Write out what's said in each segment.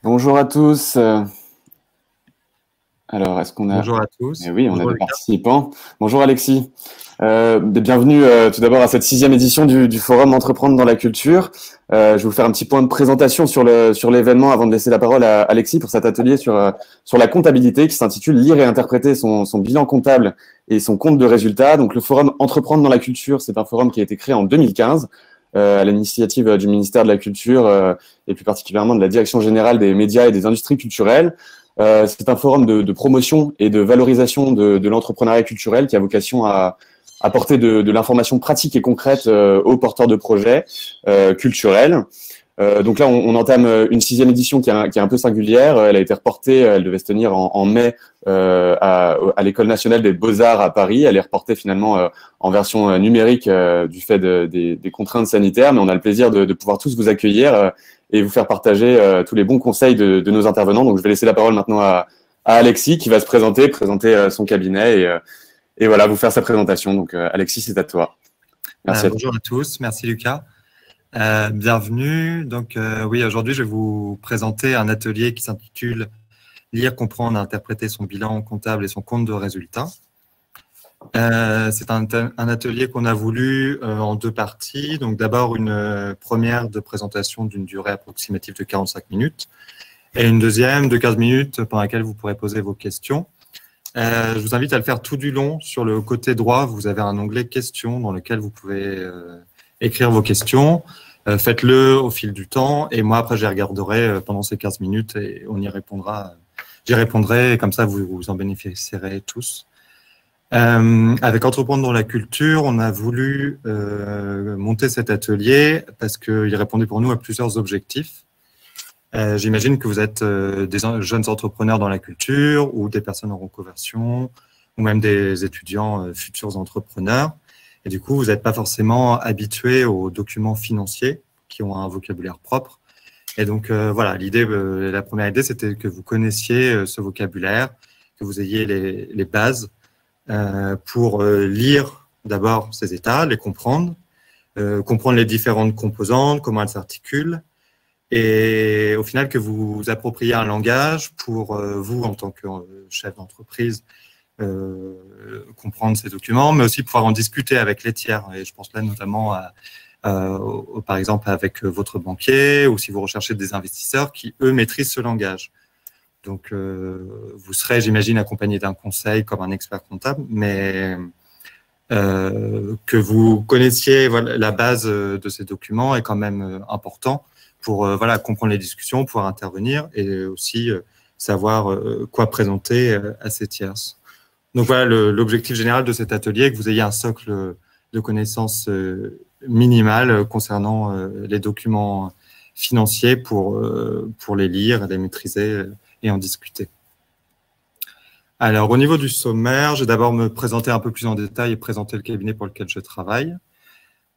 Bonjour à tous. Alors, est-ce qu'on a... Bonjour à tous. Eh oui, on a Bonjour des Lucas. participants. Bonjour Alexis. Bienvenue tout d'abord à cette 6e édition du Forum Entreprendre dans la culture. Je vais vous faire un petit point de présentation sur l'événement avant de laisser la parole à Alexis pour cet atelier sur la comptabilité qui s'intitule Lire et interpréter son bilan comptable et son compte de résultats. Donc le Forum Entreprendre dans la culture, c'est un forum qui a été créé en 2015 à l'initiative du ministère de la Culture et plus particulièrement de la Direction générale des médias et des industries culturelles. C'est un forum de promotion et de valorisation de l'entrepreneuriat culturel qui a vocation à apporter de l'information pratique et concrète aux porteurs de projets culturels. Donc là, on entame une 6e édition qui est un peu singulière. Elle a été reportée, elle devait se tenir en mai à l'École nationale des beaux-arts à Paris. Elle est reportée finalement en version numérique du fait des contraintes sanitaires, mais on a le plaisir de pouvoir tous vous accueillir et vous faire partager tous les bons conseils de nos intervenants. Donc je vais laisser la parole maintenant à Alexis qui va se présenter son cabinet et voilà, vous faire sa présentation. Donc Alexis, c'est à toi. Merci à toi. Bonjour à tous, merci Lucas. Bienvenue. Donc oui, aujourd'hui je vais vous présenter un atelier qui s'intitule Lire, comprendre, interpréter son bilan comptable et son compte de résultats. C'est un atelier qu'on a voulu en 2 parties. Donc d'abord une première de présentation d'une durée approximative de 45 minutes et une deuxième de 15 minutes pendant laquelle vous pourrez poser vos questions. Je vous invite à le faire tout du long. Sur le côté droit, vous avez un onglet questions dans lequel vous pouvez écrire vos questions. Faites-le au fil du temps et moi après je les regarderai pendant ces 15 minutes et on y répondra. J'y répondrai et comme ça vous en bénéficierez tous. Avec Entreprendre dans la culture, on a voulu monter cet atelier parce qu'il répondait pour nous à plusieurs objectifs. J'imagine que vous êtes des jeunes entrepreneurs dans la culture ou des personnes en reconversion ou même des étudiants futurs entrepreneurs. Et du coup, vous n'êtes pas forcément habitués aux documents financiers qui ont un vocabulaire propre. Et donc, voilà, la première idée, c'était que vous connaissiez ce vocabulaire, que vous ayez les bases pour lire d'abord ces états, les comprendre, comprendre les différentes composantes, comment elles s'articulent, et au final que vous vous appropriez un langage pour vous, en tant que chef d'entreprise, comprendre ces documents, mais aussi pouvoir en discuter avec les tiers. Et je pense là notamment par exemple avec votre banquier ou si vous recherchez des investisseurs qui, eux, maîtrisent ce langage. Donc, vous serez, j'imagine, accompagné d'un conseil comme un expert comptable, mais que vous connaissiez la base de ces documents est quand même important pour comprendre les discussions, pouvoir intervenir et aussi savoir quoi présenter à ces tierces. Donc voilà, l'objectif général de cet atelier est que vous ayez un socle de connaissances minimales concernant les documents financiers pour les lire, les maîtriser et en discuter. Alors, au niveau du sommaire, je vais d'abord me présenter un peu plus en détail et présenter le cabinet pour lequel je travaille.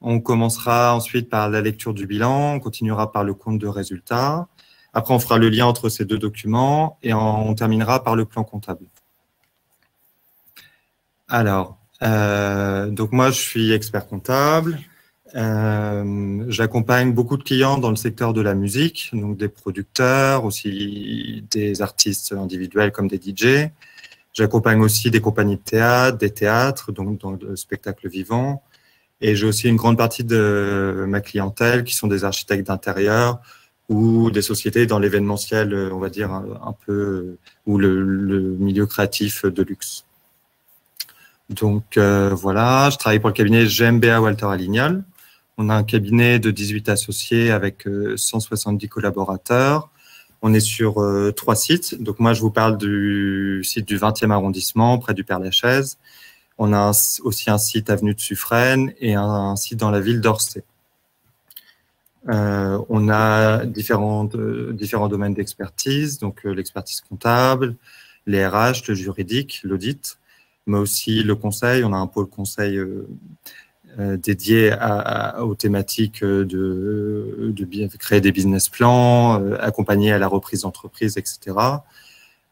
On commencera ensuite par la lecture du bilan, on continuera par le compte de résultats. Après, on fera le lien entre ces 2 documents et on terminera par le plan comptable. Alors, donc moi, je suis expert comptable. J'accompagne beaucoup de clients dans le secteur de la musique, donc des producteurs, aussi des artistes individuels comme des DJ. J'accompagne aussi des compagnies de théâtre, des théâtres, donc dans le spectacle vivant. Et j'ai aussi une grande partie de ma clientèle qui sont des architectes d'intérieur ou des sociétés dans l'événementiel, on va dire un peu, ou le milieu créatif de luxe. Donc voilà, je travaille pour le cabinet GmbH Walter Alignol. On a un cabinet de 18 associés avec 170 collaborateurs. On est sur 3 sites. Donc moi, je vous parle du site du 20e arrondissement, près du Père-Lachaise. On a aussi un site avenue de Suffren et un site dans la ville d'Orsay. On a différents domaines d'expertise, donc l'expertise comptable, les RH, le juridique, l'audit, mais aussi le conseil. On a un pôle conseil dédié aux thématiques de créer des business plans, accompagner à la reprise d'entreprise, etc.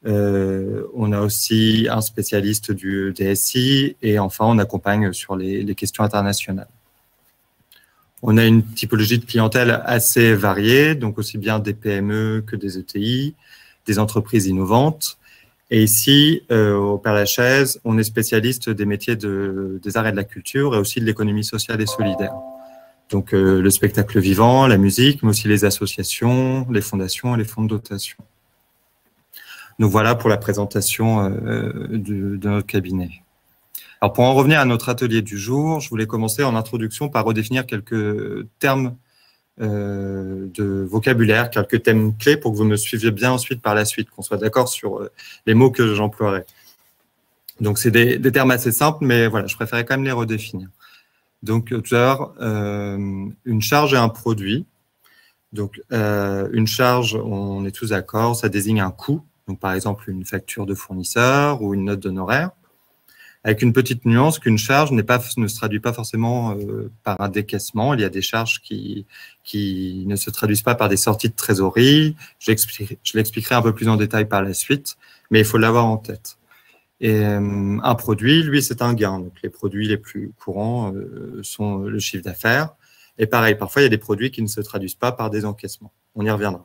On a aussi un spécialiste du DSI et enfin, on accompagne sur les questions internationales. On a une typologie de clientèle assez variée, donc aussi bien des PME que des ETI, des entreprises innovantes. Et ici, au Père-Lachaise, on est spécialiste des métiers des arts et de la culture et aussi de l'économie sociale et solidaire. Donc, le spectacle vivant, la musique, mais aussi les associations, les fondations et les fonds de dotation. Donc, voilà pour la présentation de notre cabinet. Alors, pour en revenir à notre atelier du jour, je voulais commencer en introduction par redéfinir quelques termes de vocabulaire, quelques thèmes clés pour que vous me suiviez bien ensuite par la suite, qu'on soit d'accord sur les mots que j'emploierai. Donc, c'est des termes assez simples, mais voilà, je préférais quand même les redéfinir. Donc, tout d'abord, une charge et un produit. Donc, une charge, on est tous d'accord, ça désigne un coût. Donc, par exemple, une facture de fournisseur ou une note d'honoraire. Avec une petite nuance qu'une charge ne se traduit pas forcément par un décaissement. Il y a des charges qui ne se traduisent pas par des sorties de trésorerie. Je l'expliquerai un peu plus en détail par la suite, mais il faut l'avoir en tête. Et un produit, lui, c'est un gain. Donc, les produits les plus courants sont le chiffre d'affaires. Et pareil, parfois, il y a des produits qui ne se traduisent pas par des encaissements. On y reviendra.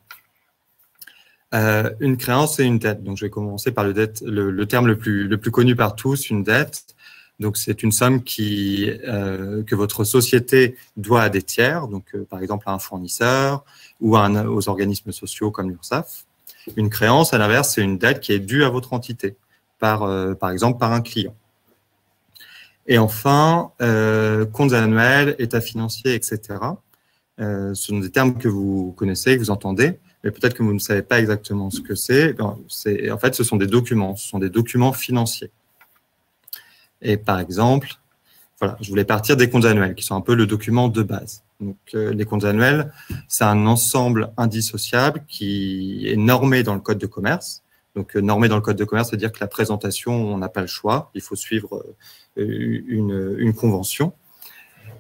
Une créance et une dette. Donc, je vais commencer par le terme le plus connu par tous, une dette. Donc, c'est une somme que votre société doit à des tiers, donc par exemple à un fournisseur ou aux organismes sociaux comme l'URSSAF. Une créance, à l'inverse, c'est une dette qui est due à votre entité, par exemple par un client. Et enfin, comptes annuels, état financier, etc. Ce sont des termes que vous connaissez, que vous entendez, mais peut-être que vous ne savez pas exactement ce que c'est. En fait, ce sont des documents financiers. Et par exemple, voilà, je voulais partir des comptes annuels, qui sont un peu le document de base. Donc, les comptes annuels, c'est un ensemble indissociable qui est normé dans le Code de commerce. Donc, normé dans le Code de commerce, c'est-à-dire que la présentation, on n'a pas le choix, il faut suivre une convention.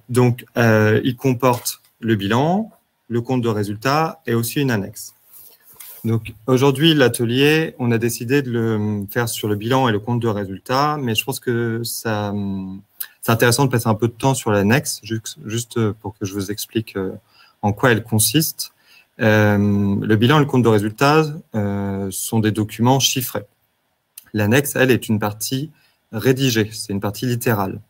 Donc, il comporte le bilan, le compte de résultat et aussi une annexe. Donc, aujourd'hui, l'atelier, on a décidé de le faire sur le bilan et le compte de résultat, mais je pense que c'est intéressant de passer un peu de temps sur l'annexe, juste pour que je vous explique en quoi elle consiste. Le bilan et le compte de résultat sont des documents chiffrés. L'annexe, elle, est une partie rédigée, c'est une partie littérale.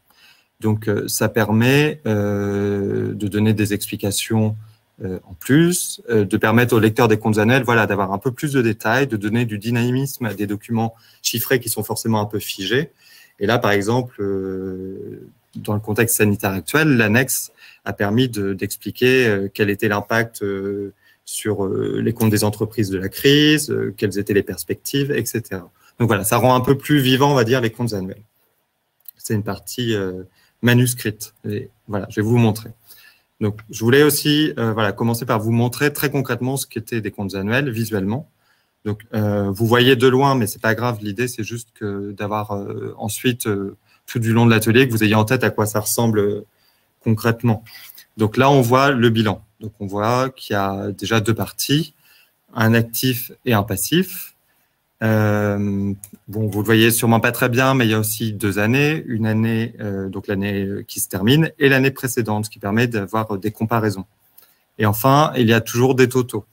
Donc, ça permet de donner des explications en plus, de permettre aux lecteurs des comptes annuels d'avoir un peu plus de détails, de donner du dynamisme à des documents chiffrés qui sont forcément un peu figés. Et là, par exemple, dans le contexte sanitaire actuel, l'annexe a permis d'expliquer quel était l'impact sur les comptes des entreprises de la crise, quelles étaient les perspectives, etc. Donc voilà, ça rend un peu plus vivant, on va dire, les comptes annuels. C'est une partie manuscrite. Et voilà, je vais vous montrer. Donc, je voulais aussi commencer par vous montrer très concrètement ce qu'étaient des comptes annuels visuellement. Donc, vous voyez de loin, mais c'est pas grave. L'idée, c'est juste d'avoir ensuite, tout du long de l'atelier, que vous ayez en tête à quoi ça ressemble concrètement. Donc là, on voit le bilan. Donc, on voit qu'il y a déjà deux parties, un actif et un passif. Bon, vous le voyez sûrement pas très bien, mais il y a aussi 2 années, une année, donc l'année qui se termine, et l'année précédente, ce qui permet d'avoir des comparaisons. Et enfin, il y a toujours des totaux.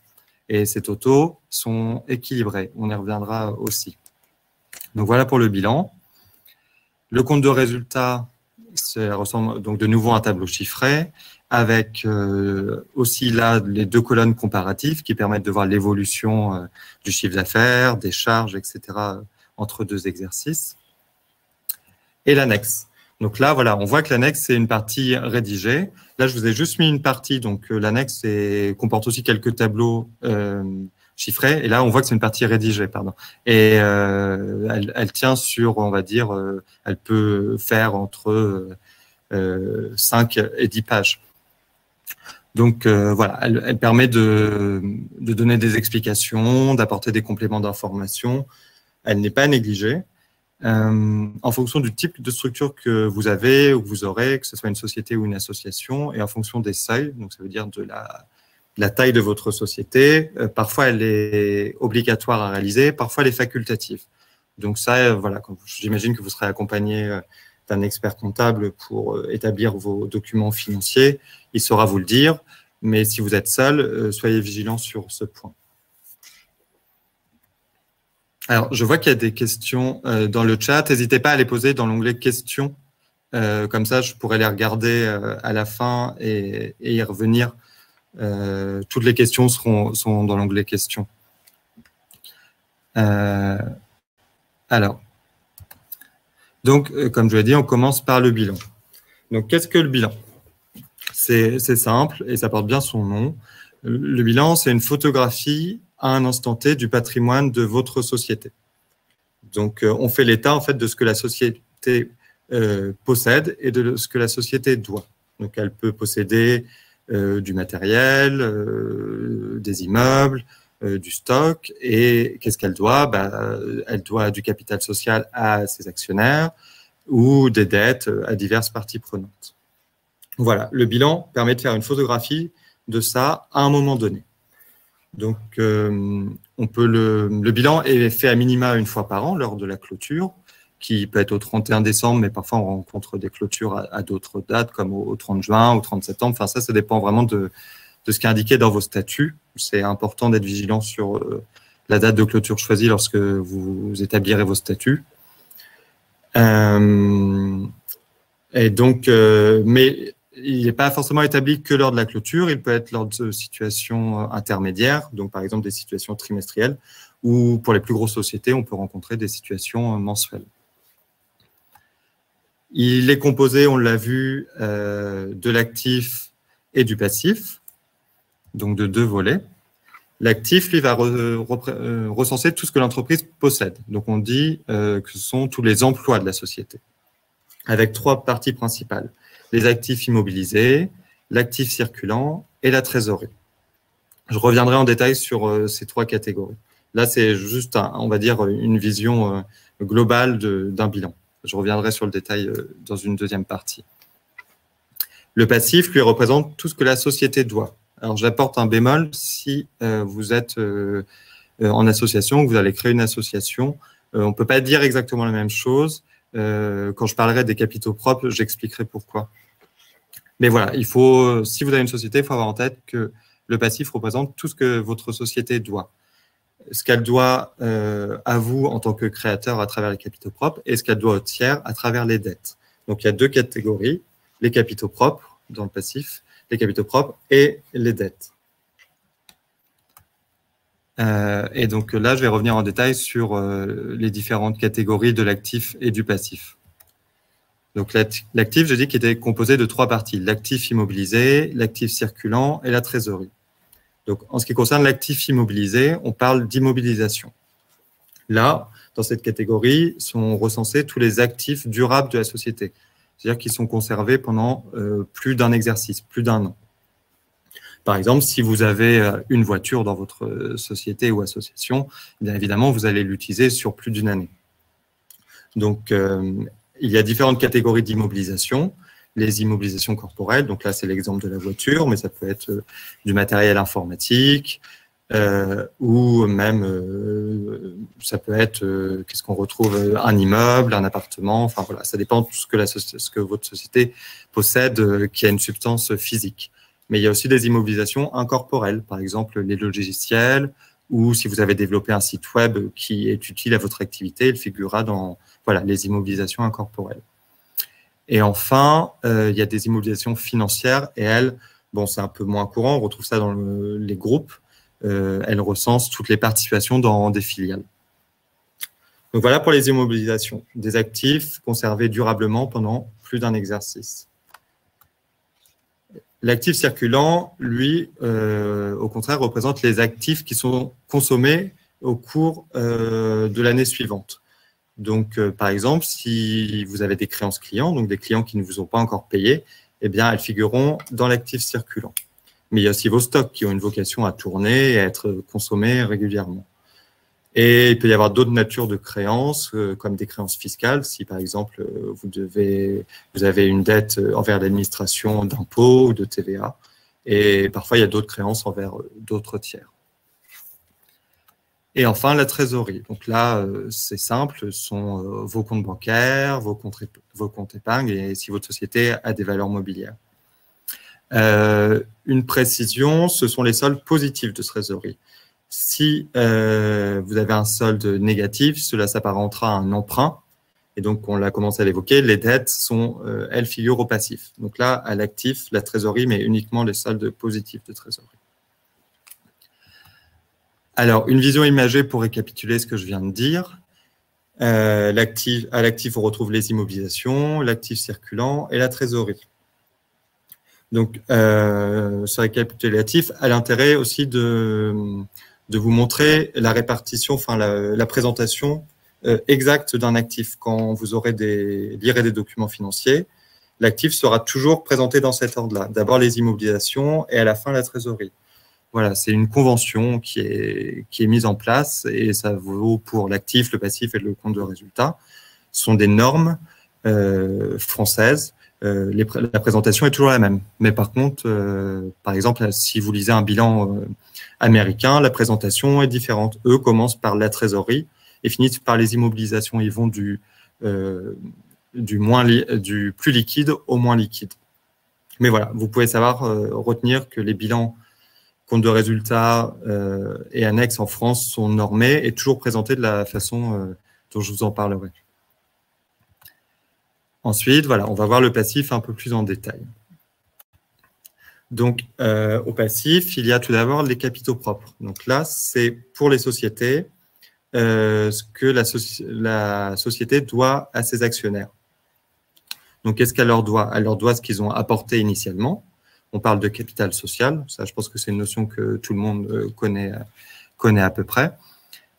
Et ces totaux sont équilibrés. On y reviendra aussi. Donc voilà pour le bilan. Le compte de résultat, ça ressemble donc de nouveau à un tableau chiffré, avec aussi là les 2 colonnes comparatives qui permettent de voir l'évolution du chiffre d'affaires, des charges, etc. entre 2 exercices. Et l'annexe. Donc là, voilà, on voit que l'annexe, c'est une partie rédigée. Là, je vous ai juste mis une partie. Donc l'annexe comporte aussi quelques tableaux chiffrés. Et là, on voit que c'est une partie rédigée, pardon. Et elle tient sur, on va dire, elle peut faire entre 5 et 10 pages. Donc voilà, elle permet de donner des explications, d'apporter des compléments d'information. Elle n'est pas négligée. En fonction du type de structure que vous avez ou que vous aurez, que ce soit une société ou une association, et en fonction des seuils, donc ça veut dire de la taille de votre société, parfois elle est obligatoire à réaliser, parfois elle est facultative. Donc ça, voilà, j'imagine que vous serez accompagné d'un expert comptable pour établir vos documents financiers, il saura vous le dire. Mais si vous êtes seul, soyez vigilant sur ce point. Alors, je vois qu'il y a des questions dans le chat. N'hésitez pas à les poser dans l'onglet questions. Comme ça, je pourrais les regarder à la fin et y revenir. Toutes les questions sont dans l'onglet questions. Alors, donc, comme je l'ai dit, on commence par le bilan. Donc, qu'est-ce que le bilan? C'est simple et ça porte bien son nom. Le bilan, c'est une photographie à un instant T du patrimoine de votre société. Donc, on fait l'état en fait de ce que la société possède et de ce que la société doit. Donc, elle peut posséder du matériel, des immeubles, du stock. Et qu'est-ce qu'elle doit? Elle doit du capital social à ses actionnaires ou des dettes à diverses parties prenantes. Voilà, le bilan permet de faire une photographie de ça à un moment donné. Donc, le bilan est fait à minima une fois par an lors de la clôture, qui peut être au 31 décembre, mais parfois on rencontre des clôtures à d'autres dates, comme au 30 juin, au 30 septembre. Enfin, ça dépend vraiment de ce qui est indiqué dans vos statuts. C'est important d'être vigilant sur la date de clôture choisie lorsque vous établirez vos statuts. Et donc, mais il n'est pas forcément établi que lors de la clôture, il peut être lors de situations intermédiaires, donc par exemple des situations trimestrielles, ou pour les plus grosses sociétés, on peut rencontrer des situations mensuelles. Il est composé, on l'a vu, de l'actif et du passif, donc de deux volets. L'actif, lui, va recenser tout ce que l'entreprise possède. Donc on dit que ce sont tous les emplois de la société, avec trois parties principales. Les actifs immobilisés, l'actif circulant et la trésorerie. Je reviendrai en détail sur ces trois catégories. Là, c'est juste, on va dire, une vision globale d'un bilan. Je reviendrai sur le détail dans une deuxième partie. Le passif, lui, représente tout ce que la société doit. Alors, j'apporte un bémol si vous êtes en association, que vous allez créer une association. On ne peut pas dire exactement la même chose. Quand je parlerai des capitaux propres, j'expliquerai pourquoi. Mais voilà, si vous avez une société, il faut avoir en tête que le passif représente tout ce que votre société doit. Ce qu'elle doit à vous en tant que créateur à travers les capitaux propres et ce qu'elle doit aux tiers à travers les dettes. Donc, il y a deux catégories, les capitaux propres dans le passif, les capitaux propres et les dettes. Et donc là, je vais revenir en détail sur les différentes catégories de l'actif et du passif. Donc l'actif, je dis qu'il était composé de trois parties, l'actif immobilisé, l'actif circulant et la trésorerie. Donc en ce qui concerne l'actif immobilisé, on parle d'immobilisation. Là, dans cette catégorie, sont recensés tous les actifs durables de la société, c'est-à-dire qu'ils sont conservés pendant plus d'un exercice, plus d'un an. Par exemple, si vous avez une voiture dans votre société ou association, bien évidemment, vous allez l'utiliser sur plus d'une année. Donc, il y a différentes catégories d'immobilisation. Les immobilisations corporelles, donc là, c'est l'exemple de la voiture, mais ça peut être du matériel informatique ou même, ça peut être, qu'est-ce qu'on retrouve, un immeuble, un appartement, enfin voilà, ça dépend de ce que votre société possède qui a une substance physique. Mais il y a aussi des immobilisations incorporelles, par exemple les logiciels, ou si vous avez développé un site web qui est utile à votre activité, il figurera dans les immobilisations incorporelles. Et enfin, il y a des immobilisations financières, et elles, bon, c'est un peu moins courant, on retrouve ça dans les groupes, elles recensent toutes les participations dans des filiales. Donc voilà pour les immobilisations, des actifs conservés durablement pendant plus d'un exercice. L'actif circulant, lui, au contraire, représente les actifs qui sont consommés au cours de l'année suivante. Donc, par exemple, si vous avez des créances clients, donc des clients qui ne vous ont pas encore payé, eh bien, elles figureront dans l'actif circulant. Mais il y a aussi vos stocks qui ont une vocation à tourner et à être consommés régulièrement. Et il peut y avoir d'autres natures de créances, comme des créances fiscales. Si, par exemple, vous avez une dette envers l'administration d'impôts ou de TVA. Et parfois, il y a d'autres créances envers d'autres tiers. Et enfin, la trésorerie. Donc là, c'est simple, ce sont vos comptes bancaires, vos comptes épargne et si votre société a des valeurs mobilières. Une précision, ce sont les soldes positifs de trésorerie. Si vous avez un solde négatif, cela s'apparentera à un emprunt. Et donc, on l'a commencé à l'évoquer, les dettes sont, elles figurent au passif. Donc là, à l'actif, la trésorerie, mais uniquement les soldes positifs de trésorerie. Alors, une vision imagée pour récapituler ce que je viens de dire. À l'actif, on retrouve les immobilisations, l'actif circulant et la trésorerie. Donc, ce récapitulatif a l'intérêt aussi de vous montrer la répartition, enfin la présentation exacte d'un actif. Quand vous aurez lirez des documents financiers, l'actif sera toujours présenté dans cet ordre-là. D'abord les immobilisations et à la fin la trésorerie. Voilà, c'est une convention qui est mise en place et ça vaut pour l'actif, le passif et le compte de résultat. Ce sont des normes françaises. La présentation est toujours la même. Mais par contre, par exemple, si vous lisez un bilan américain, la présentation est différente. Eux commencent par la trésorerie et finissent par les immobilisations. Ils vont du plus liquide au moins liquide. Mais voilà, vous pouvez savoir retenir que les bilans compte de résultats et annexes en France sont normés et toujours présentés de la façon dont je vous en parlerai. Ensuite, voilà, on va voir le passif un peu plus en détail. Donc, au passif, il y a tout d'abord les capitaux propres. Donc là, c'est pour les sociétés ce que la société doit à ses actionnaire. Donc, qu'est-ce qu'elle leur doit? Elle leur doit ce qu'ils ont apporté initialement. On parle de capital social. Ça, je pense que c'est une notion que tout le monde connaît à peu près.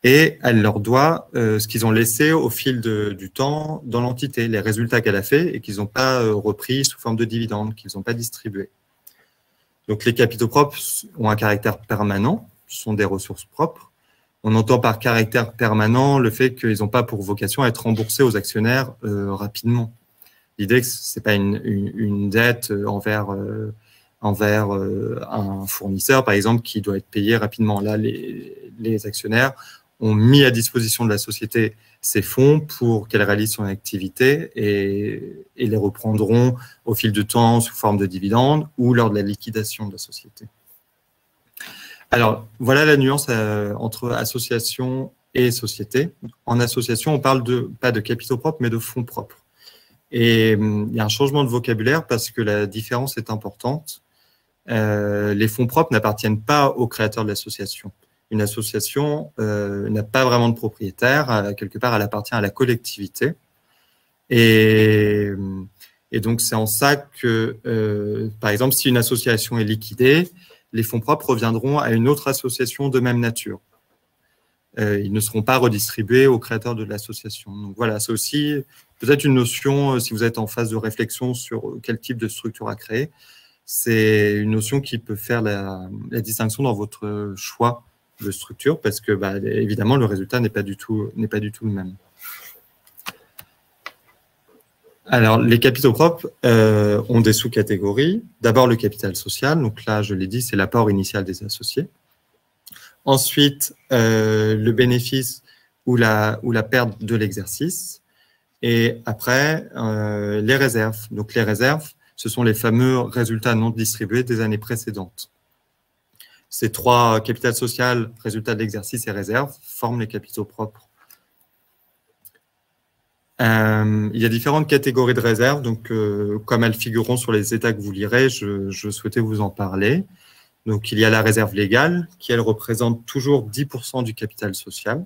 Et elle leur doit ce qu'ils ont laissé au fil du temps dans l'entité, les résultats qu'elle a fait et qu'ils n'ont pas repris sous forme de dividendes, qu'ils n'ont pas distribués. Donc, les capitaux propres ont un caractère permanent, sont des ressources propres. On entend par caractère permanent le fait qu'ils n'ont pas pour vocation à être remboursés aux actionnaires rapidement. L'idée, ce n'est pas une dette envers un fournisseur, par exemple, qui doit être payé rapidement. Là, les actionnaires ont mis à disposition de la société ces fonds pour qu'elle réalise son activité et les reprendront au fil du temps sous forme de dividendes ou lors de la liquidation de la société. Alors, voilà la nuance entre association et société. En association, on parle pas de capitaux propres, mais de fonds propres. Et il y a un changement de vocabulaire parce que la différence est importante. Les fonds propres n'appartiennent pas au créateur de l'association. Une association n'a pas vraiment de propriétaire. Quelque part, elle appartient à la collectivité. Et donc, c'est en ça que, par exemple, si une association est liquidée, les fonds propres reviendront à une autre association de même nature. Ils ne seront pas redistribués au créateur de l'association. Donc voilà, c'est aussi peut-être une notion, si vous êtes en phase de réflexion sur quel type de structure à créer, c'est une notion qui peut faire la distinction dans votre choix de structure parce que, évidemment, le résultat n'est pas du tout le même. Alors, les capitaux propres ont des sous-catégories. D'abord, le capital social. Donc là, je l'ai dit, c'est l'apport initial des associés. Ensuite, le bénéfice ou la perte de l'exercice. Et après, les réserves. Donc, les réserves, ce sont les fameux résultats non distribués des années précédentes. Ces trois, capital social, résultat de l'exercice et réserves, forment les capitaux propres. Il y a différentes catégories de réserves. Donc, comme elles figureront sur les états que vous lirez, je souhaitais vous en parler. Donc, il y a la réserve légale, qui, elle, représente toujours 10% du capital social.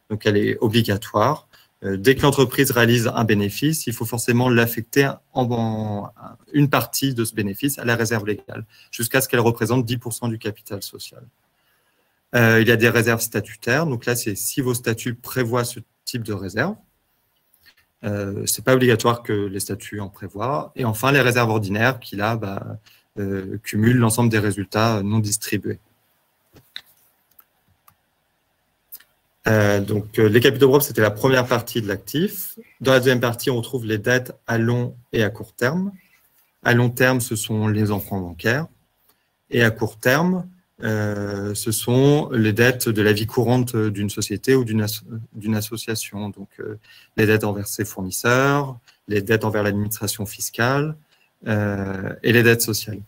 Donc, elle est obligatoire. Dès que l'entreprise réalise un bénéfice, il faut forcément l'affecter une partie de ce bénéfice à la réserve légale, jusqu'à ce qu'elle représente 10% du capital social. Il y a des réserves statutaires. Donc là, c'est si vos statuts prévoient ce type de réserve. Ce n'est pas obligatoire que les statuts en prévoient. Et enfin, les réserves ordinaires qui, là, cumulent l'ensemble des résultats non distribués. Donc, les capitaux propres, c'était la première partie de l'actif. Dans la deuxième partie, on retrouve les dettes à long et à court terme. À long terme, ce sont les emprunts bancaires. Et à court terme, ce sont les dettes de la vie courante d'une société ou d'une association. Donc, les dettes envers ses fournisseurs, les dettes envers l'administration fiscale et les dettes sociales.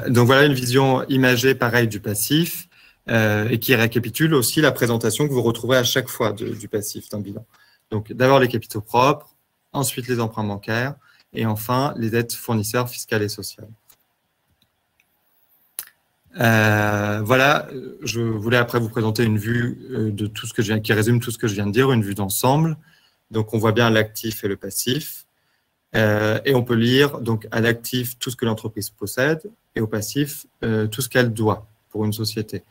Donc voilà une vision imagée pareil du passif et qui récapitule aussi la présentation que vous retrouvez à chaque fois du passif d'un bilan. Donc d'abord les capitaux propres, ensuite les emprunts bancaires et enfin les dettes fournisseurs fiscales et sociales. Voilà, je voulais après vous présenter une vue de tout ce que qui résume tout ce que je viens de dire, une vue d'ensemble. Donc on voit bien l'actif et le passif. Et on peut lire donc à l'actif tout ce que l'entreprise possède et au passif tout ce qu'elle doit pour une société.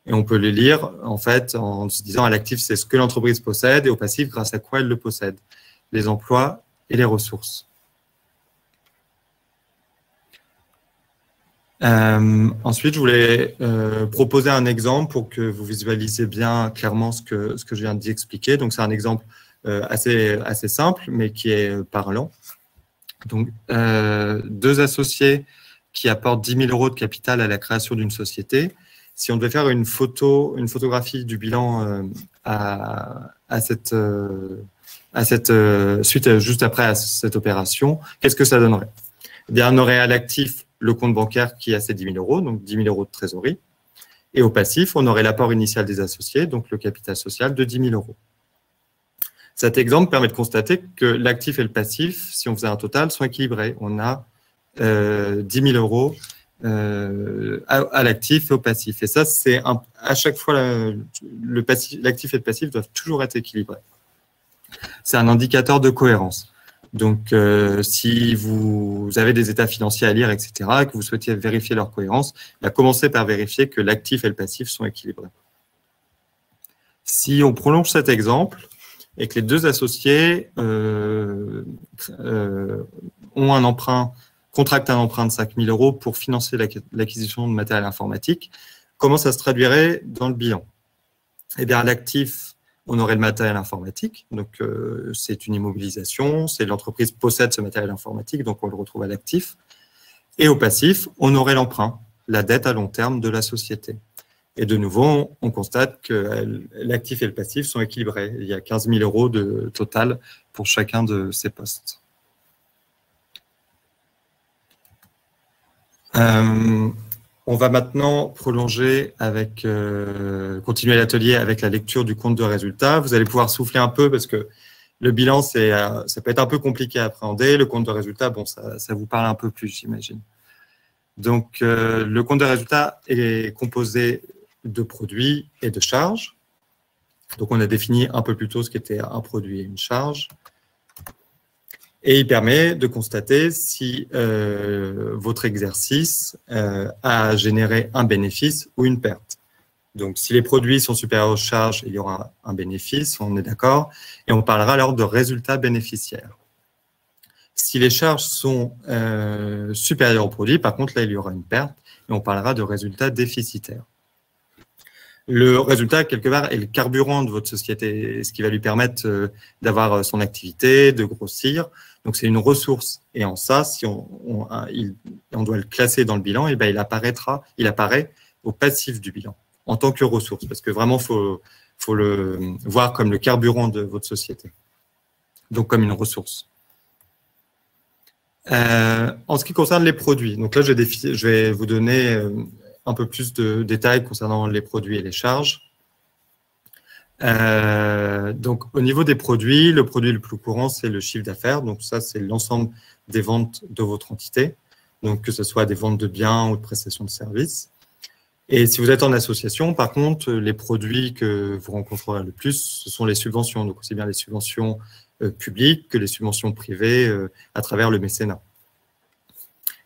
Et on peut les lire en fait en se disant à l'actif c'est ce que l'entreprise possède et au passif grâce à quoi elle le possède, les emplois et les ressources. Ensuite, je voulais proposer un exemple pour que vous visualisez bien clairement ce que je viens d'y expliquer. Donc c'est un exemple assez simple mais qui est parlant. Donc, deux associés qui apportent 10 000 € de capital à la création d'une société. Si on devait faire une photographie du bilan suite juste après à cette opération, qu'est-ce que ça donnerait? Eh bien, on aurait à l'actif le compte bancaire qui a ses 10 000 €, donc 10 000 € de trésorerie. Et au passif, on aurait l'apport initial des associés, donc le capital social de 10 000 €. Cet exemple permet de constater que l'actif et le passif, si on faisait un total, sont équilibrés. On a 10 000 € à l'actif et au passif. Et ça, c'est à chaque fois, l'actif et le passif doivent toujours être équilibrés. C'est un indicateur de cohérence. Donc, si vous avez des états financiers à lire, etc., et que vous souhaitiez vérifier leur cohérence, commencez par vérifier que l'actif et le passif sont équilibrés. Si on prolonge cet exemple, et que les deux associés contractent un emprunt de 5 000 € pour financer l'acquisition de matériel informatique, comment ça se traduirait dans le bilan? Eh bien, à l'actif, on aurait le matériel informatique, donc c'est une immobilisation, c'est l'entreprise possède ce matériel informatique, donc on le retrouve à l'actif. Et au passif, on aurait l'emprunt, la dette à long terme de la société. Et de nouveau, on constate que l'actif et le passif sont équilibrés. Il y a 15 000 € de total pour chacun de ces postes. On va maintenant prolonger continuer l'atelier avec la lecture du compte de résultat. Vous allez pouvoir souffler un peu parce que le bilan, ça peut être un peu compliqué à appréhender. Le compte de résultat, bon, ça vous parle un peu plus, j'imagine. Donc, le compte de résultat est composé de produits et de charges. Donc, on a défini un peu plus tôt ce qu'était un produit et une charge. Et il permet de constater si votre exercice a généré un bénéfice ou une perte. Donc, si les produits sont supérieurs aux charges, il y aura un bénéfice, on est d'accord, et on parlera alors de résultat bénéficiaire. Si les charges sont supérieures aux produits, par contre, là, il y aura une perte, et on parlera de résultat déficitaire. Le résultat, quelque part, est le carburant de votre société, ce qui va lui permettre d'avoir son activité, de grossir. Donc, c'est une ressource. Et en ça, si on doit le classer dans le bilan, et ben, il apparaît au passif du bilan, en tant que ressource. Parce que vraiment, faut le voir comme le carburant de votre société. Donc, comme une ressource. En ce qui concerne les produits, donc là, je vais vous donner un peu plus de détails concernant les produits et les charges. Donc, au niveau des produits, le produit le plus courant, c'est le chiffre d'affaires. Donc, ça, c'est l'ensemble des ventes de votre entité. Donc, que ce soit des ventes de biens ou de prestations de services. Et si vous êtes en association, par contre, les produits que vous rencontrerez le plus, ce sont les subventions. Donc, aussi bien les subventions publiques que les subventions privées à travers le mécénat.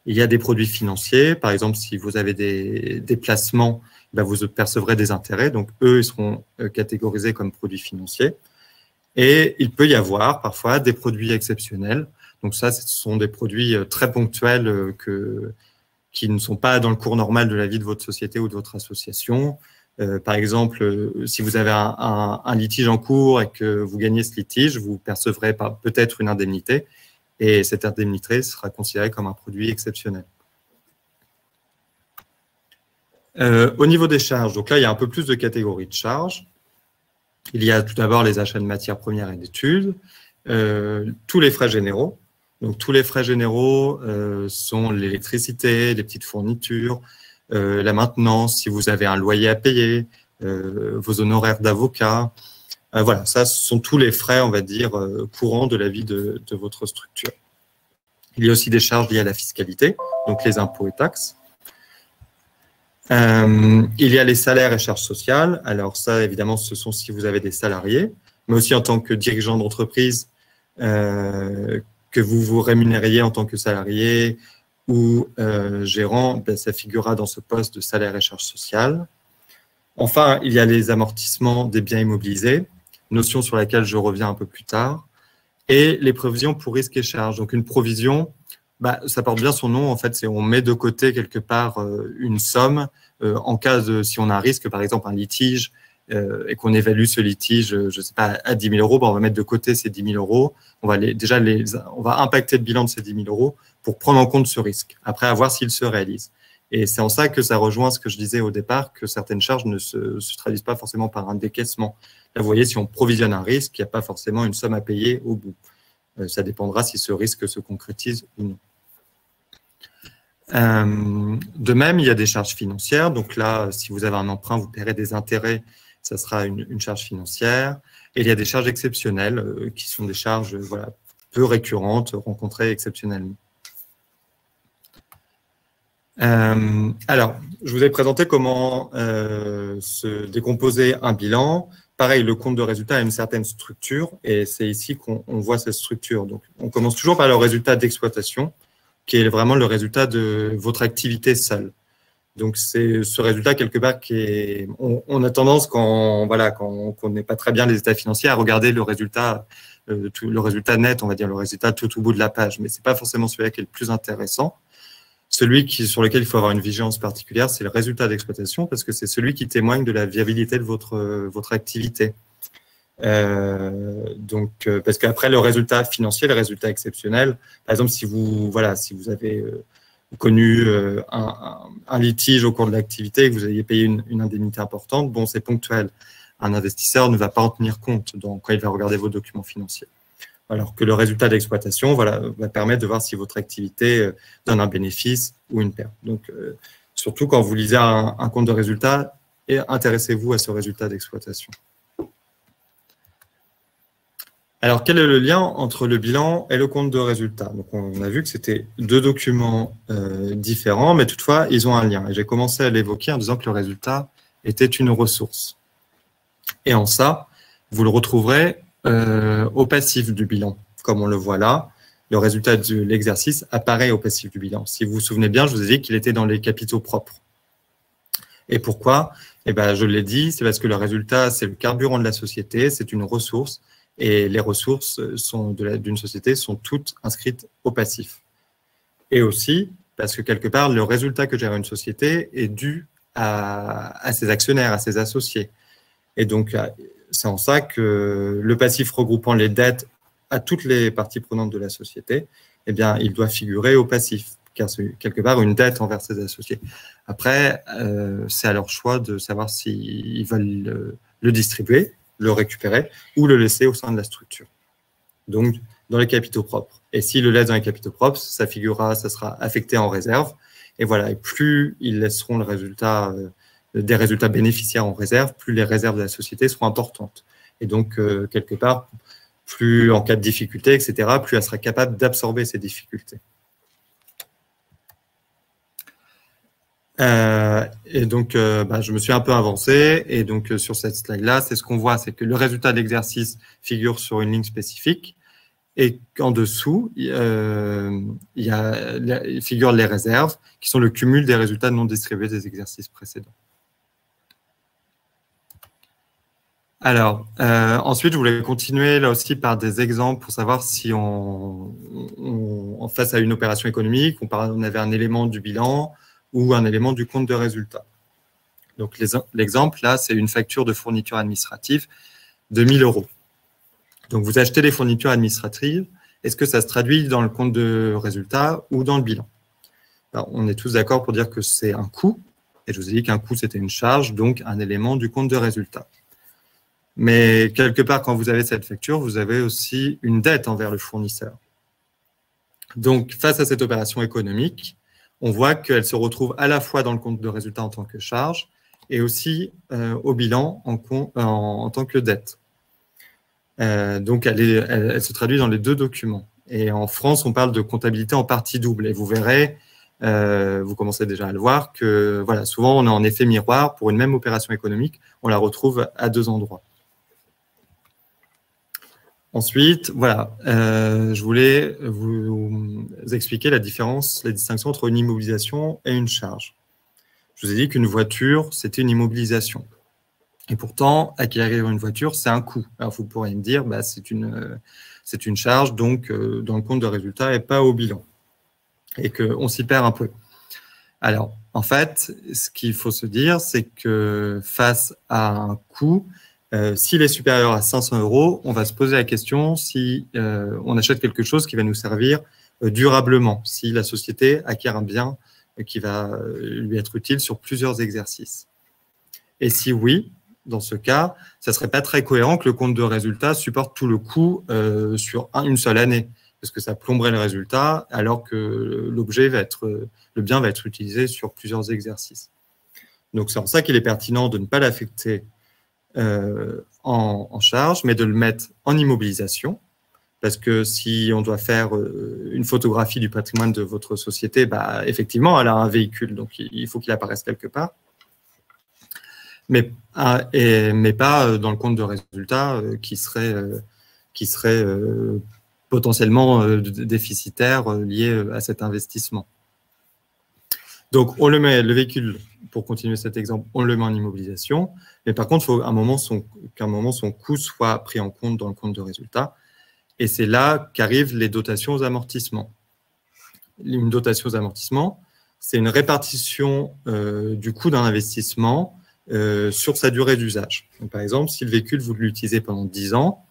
Il y a des produits financiers. Par exemple, si vous avez des placements, ben vous percevrez des intérêts. Donc, eux, ils seront catégorisés comme produits financiers. Et il peut y avoir parfois des produits exceptionnels. Donc, ça, ce sont des produits très ponctuels qui ne sont pas dans le cours normal de la vie de votre société ou de votre association. Par exemple, si vous avez un litige en cours et que vous gagnez ce litige, vous percevrez peut-être une indemnité. et cette indemnité sera considérée comme un produit exceptionnel. Au niveau des charges, donc là, il y a un peu plus de catégories de charges. Il y a tout d'abord les achats de matières premières et d'études, tous les frais généraux. Donc, tous les frais généraux sont l'électricité, les petites fournitures, la maintenance, si vous avez un loyer à payer, vos honoraires d'avocat. Voilà, ça, ce sont tous les frais, on va dire, courants de la vie de votre structure. Il y a aussi des charges liées à la fiscalité, donc les impôts et taxes. Il y a les salaires et charges sociales. Alors ça, évidemment, ce sont si vous avez des salariés, mais aussi en tant que dirigeant d'entreprise, que vous vous rémunériez en tant que salarié ou gérant, ben, ça figurera dans ce poste de salaire et charges sociales. Enfin, il y a les amortissements des biens immobilisés, notion sur laquelle je reviens un peu plus tard, et les provisions pour risques et charges. Donc une provision, bah, ça porte bien son nom, en fait, c'est on met de côté quelque part une somme en cas de, si on a un risque, par exemple un litige, et qu'on évalue ce litige, je ne sais pas, à 10 000 euros, bah, on va mettre de côté ces 10 000 euros, on va impacter le bilan de ces 10 000 euros pour prendre en compte ce risque, après à voir s'il se réalise. Et c'est en ça que ça rejoint ce que je disais au départ, que certaines charges ne se traduisent pas forcément par un décaissement. Là, vous voyez, si on provisionne un risque, il n'y a pas forcément une somme à payer au bout. Ça dépendra si ce risque se concrétise ou non. De même, il y a des charges financières. Donc là, si vous avez un emprunt, vous paierez des intérêts, ça sera une charge financière. Et il y a des charges exceptionnelles, qui sont des charges voilà, peu récurrentes, rencontrées exceptionnellement. Alors, je vous ai présenté comment se décomposer un bilan. Pareil, le compte de résultat a une certaine structure et c'est ici qu'on voit cette structure. Donc, on commence toujours par le résultat d'exploitation, qui est vraiment le résultat de votre activité seule. Donc, c'est ce résultat, quelque part, qui est… On a tendance, quand on n'est pas très bien les états financiers, à regarder le résultat net, on va dire, le résultat tout au bout de la page. Mais ce n'est pas forcément celui-là qui est le plus intéressant. Celui sur lequel il faut avoir une vigilance particulière, c'est le résultat d'exploitation, parce que c'est celui qui témoigne de la viabilité de votre activité. Parce qu'après, le résultat financier, le résultat exceptionnel, par exemple, si vous avez connu un litige au cours de l'activité et que vous ayez payé une indemnité importante, bon, c'est ponctuel. Un investisseur ne va pas en tenir compte quand il va regarder vos documents financiers. Alors que le résultat d'exploitation va permettre de voir si votre activité donne un bénéfice ou une perte. Donc, surtout quand vous lisez un compte de résultat, intéressez-vous à ce résultat d'exploitation. Alors, quel est le lien entre le bilan et le compte de résultat? Donc, on a vu que c'était deux documents différents, mais toutefois, ils ont un lien. Et j'ai commencé à l'évoquer en disant que le résultat était une ressource. Et en ça, vous le retrouverez au passif du bilan. Comme on le voit là, le résultat de l'exercice apparaît au passif du bilan. Si vous vous souvenez bien, je vous ai dit qu'il était dans les capitaux propres. Et pourquoi? Eh ben, je l'ai dit, c'est parce que le résultat, c'est le carburant de la société, c'est une ressource, et les ressources d'une société sont toutes inscrites au passif. Et aussi, parce que quelque part, le résultat que gère une société est dû à ses actionnaires, à ses associés. Et donc, c'est en ça que le passif regroupant les dettes à toutes les parties prenantes de la société, eh bien, il doit figurer au passif, car c'est quelque part une dette envers ses associés. Après, c'est à leur choix de savoir s'ils veulent le distribuer, le récupérer ou le laisser au sein de la structure. Donc, dans les capitaux propres. Et s'ils le laissent dans les capitaux propres, ça sera affecté en réserve. Et voilà, et plus ils laisseront le résultat des résultats bénéficiaires en réserve, plus les réserves de la société seront importantes. Et donc, quelque part, plus en cas de difficulté, etc., plus elle sera capable d'absorber ces difficultés. Et donc, je me suis un peu avancé. Et donc, sur cette slide-là, c'est ce qu'on voit, c'est que le résultat d'exercice figure sur une ligne spécifique et qu'en dessous, il figurent les réserves, qui sont le cumul des résultats non distribués des exercices précédents. Alors, ensuite, je voulais continuer là aussi par des exemples pour savoir si face à une opération économique, on avait un élément du bilan ou un élément du compte de résultat. Donc, l'exemple, là, c'est une facture de fourniture administrative de 1 000 €. Donc, vous achetez des fournitures administratives est-ce que ça se traduit dans le compte de résultat ou dans le bilan? Alors, on est tous d'accord pour dire que c'est un coût, et je vous ai dit qu'un coût, c'était une charge, donc un élément du compte de résultat. Mais quelque part, quand vous avez cette facture, vous avez aussi une dette envers le fournisseur. Donc, face à cette opération économique, on voit qu'elle se retrouve à la fois dans le compte de résultat en tant que charge et aussi au bilan en tant que dette. Donc, elle se traduit dans les deux documents. Et en France, on parle de comptabilité en partie double. Et vous verrez, vous commencez déjà à le voir, que voilà, souvent, on est en effet miroir. Pour une même opération économique, on la retrouve à deux endroits. Ensuite, voilà, je voulais vous expliquer la distinction entre une immobilisation et une charge. Je vous ai dit qu'une voiture, c'était une immobilisation. Et pourtant, acquérir une voiture, c'est un coût. Alors, vous pourriez me dire, bah, c'est une charge, donc dans le compte de résultat et pas au bilan. Et qu'on s'y perd un peu. Alors, en fait, ce qu'il faut se dire, c'est que face à un coût, s'il est supérieur à 500 €, on va se poser la question si on achète quelque chose qui va nous servir durablement, si la société acquiert un bien qui va lui être utile sur plusieurs exercices. Et si oui, dans ce cas, ça ne serait pas très cohérent que le compte de résultat supporte tout le coût sur une seule année, parce que ça plomberait le résultat, alors que le bien va être utilisé sur plusieurs exercices. Donc, c'est en ça qu'il est pertinent de ne pas l'affecter en charge, mais de le mettre en immobilisation, parce que si on doit faire une photographie du patrimoine de votre société, bah, effectivement, elle a un véhicule, donc il faut qu'il apparaisse quelque part, mais pas dans le compte de résultat qui serait potentiellement déficitaire lié à cet investissement. Donc, on le met, le véhicule, pour continuer cet exemple, on le met en immobilisation, mais par contre, il faut qu'à un moment, son coût soit pris en compte dans le compte de résultat. Et c'est là qu'arrivent les dotations aux amortissements. Une dotation aux amortissements, c'est une répartition du coût d'un investissement sur sa durée d'usage. Par exemple, si le véhicule, vous l'utilisez pendant 10 ans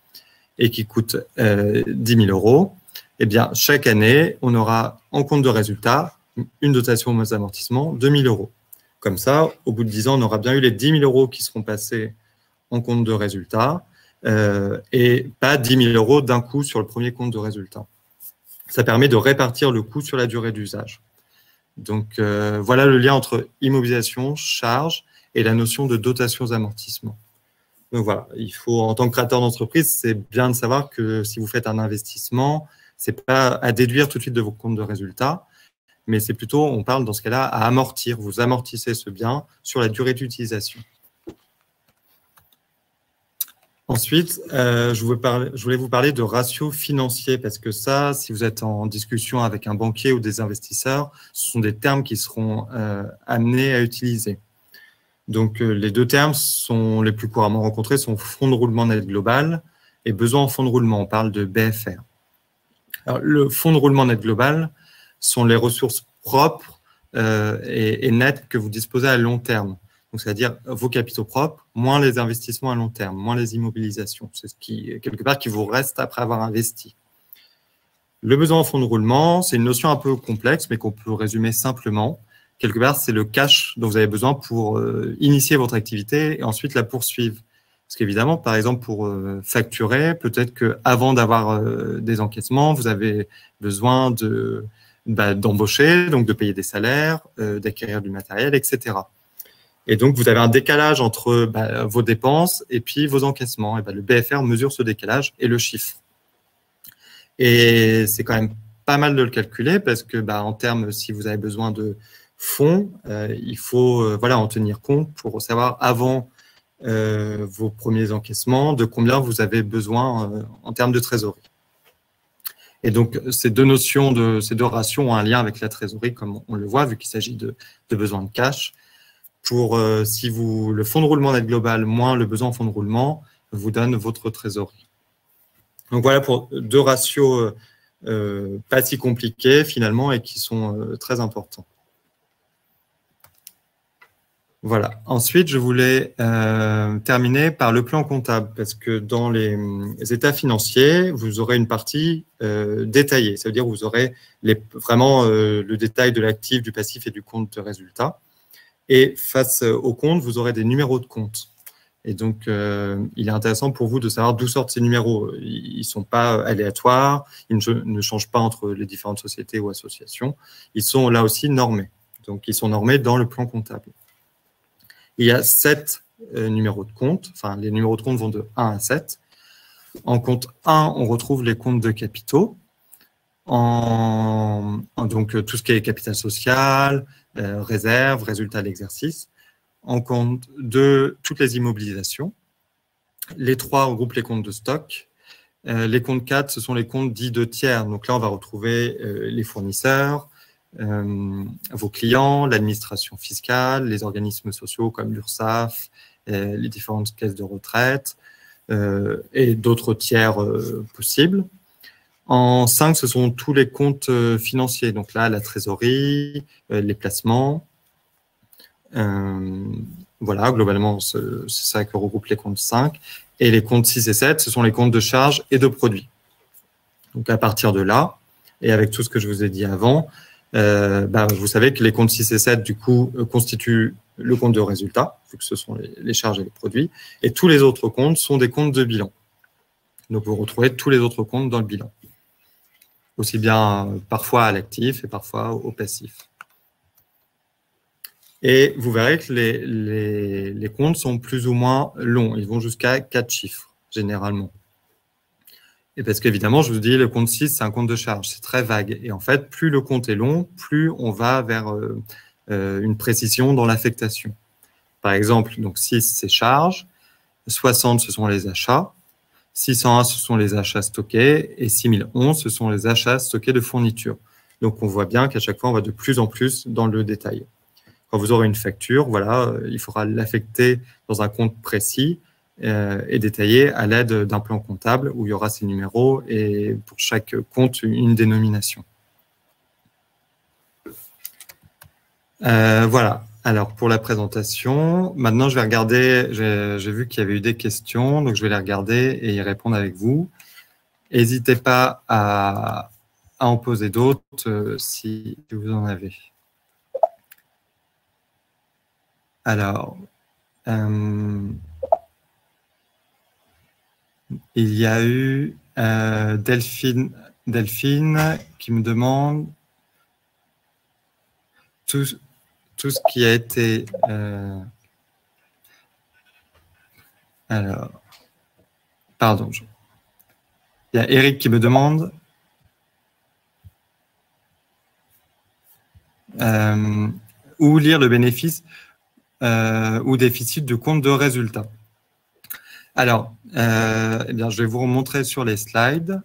et qui coûte 10 000 €, eh bien, chaque année, on aura en compte de résultat une dotation aux amortissements de 1 000 €. Comme ça, au bout de 10 ans, on aura bien eu les 10 000 € qui seront passés en compte de résultat et pas 10 000 € d'un coup sur le premier compte de résultat. Ça permet de répartir le coût sur la durée d'usage. Donc, voilà le lien entre immobilisation, charge et la notion de dotation aux amortissements. Donc voilà, il faut, en tant que créateur d'entreprise, c'est bien de savoir que si vous faites un investissement, ce n'est pas à déduire tout de suite de vos comptes de résultats, mais c'est plutôt, on parle dans ce cas-là, à amortir. Vous amortissez ce bien sur la durée d'utilisation. Ensuite, je voulais vous parler de ratio financier, parce que ça, si vous êtes en discussion avec un banquier ou des investisseurs, ce sont des termes qui seront amenés à utiliser. Donc, les deux termes sont les plus couramment rencontrés sont fonds de roulement net global et besoin en fonds de roulement. On parle de BFR. Alors, le fonds de roulement net global sont les ressources propres et nettes que vous disposez à long terme. Donc, c'est-à-dire vos capitaux propres, moins les investissements à long terme, moins les immobilisations. C'est ce qui, quelque part, qui vous reste après avoir investi. Le besoin en fonds de roulement, c'est une notion un peu complexe, mais qu'on peut résumer simplement. Quelque part, c'est le cash dont vous avez besoin pour initier votre activité et ensuite la poursuivre. Parce qu'évidemment, par exemple, pour facturer, peut-être qu'avant d'avoir des encaissements, vous avez besoin d'embaucher, donc de payer des salaires, d'acquérir du matériel, etc. Et donc, vous avez un décalage entre vos dépenses et puis vos encaissements. Et le BFR mesure ce décalage et le chiffre. Et c'est quand même pas mal de le calculer parce que, en termes, si vous avez besoin de fonds, il faut en tenir compte pour savoir avant vos premiers encaissements de combien vous avez besoin en termes de trésorerie. Et donc, ces deux notions, ces deux ratios ont un lien avec la trésorerie, comme on le voit, vu qu'il s'agit de besoins de cash. Pour le fonds de roulement net global moins le besoin en fonds de roulement vous donne votre trésorerie. Donc voilà pour deux ratios pas si compliqués finalement et qui sont très importants. Voilà. Ensuite, je voulais terminer par le plan comptable, parce que dans les états financiers, vous aurez une partie détaillée. Ça veut dire que vous aurez vraiment le détail de l'actif, du passif et du compte de résultat. Et face au compte, vous aurez des numéros de compte. Et donc, il est intéressant pour vous de savoir d'où sortent ces numéros. Ils ne sont pas aléatoires, ils ne changent pas entre les différentes sociétés ou associations. Ils sont là aussi normés. Donc, ils sont normés dans le plan comptable. Il y a 7 numéros de compte. Enfin, les numéros de compte vont de 1 à 7. En compte 1, on retrouve les comptes de capitaux. Donc, tout ce qui est capital social, réserve, résultat d'exercice. En compte 2, toutes les immobilisations. Les 3 regroupent les comptes de stock. Les comptes 4, ce sont les comptes dits de tiers. Donc là, on va retrouver les fournisseurs, vos clients, l'administration fiscale, les organismes sociaux comme l'URSSAF, les différentes caisses de retraite et d'autres tiers possibles. En 5, ce sont tous les comptes financiers. Donc là, la trésorerie, les placements. Voilà, globalement, c'est ça que regroupe les comptes 5. Et les comptes 6 et 7, ce sont les comptes de charges et de produits. Donc, à partir de là, et avec tout ce que je vous ai dit avant, vous savez que les comptes 6 et 7, du coup, constituent le compte de résultat, vu que ce sont les charges et les produits. Et tous les autres comptes sont des comptes de bilan. Donc, vous retrouvez tous les autres comptes dans le bilan. Aussi bien parfois à l'actif et parfois au passif. Et vous verrez que les comptes sont plus ou moins longs. Ils vont jusqu'à 4 chiffres, généralement. Et parce qu'évidemment, je vous dis, le compte 6, c'est un compte de charge. C'est très vague. Et en fait, plus le compte est long, plus on va vers une précision dans l'affectation. Par exemple, donc 6, c'est charge. 60, ce sont les achats. 601, ce sont les achats stockés. Et 6011, ce sont les achats stockés de fourniture. Donc, on voit bien qu'à chaque fois, on va de plus en plus dans le détail. Quand vous aurez une facture, voilà, il faudra l'affecter dans un compte précis et détaillé à l'aide d'un plan comptable où il y aura ces numéros et pour chaque compte, une dénomination. Voilà. Alors, pour la présentation, maintenant, je vais regarder, j'ai vu qu'il y avait eu des questions, donc je vais les regarder et y répondre avec vous. N'hésitez pas à en poser d'autres si vous en avez. Alors, il y a eu Delphine qui me demande tout ce qui a été... alors, pardon. Il y a Eric qui me demande où lire le bénéfice ou déficit du compte de résultat. Alors, eh bien, je vais vous remontrer sur les slides,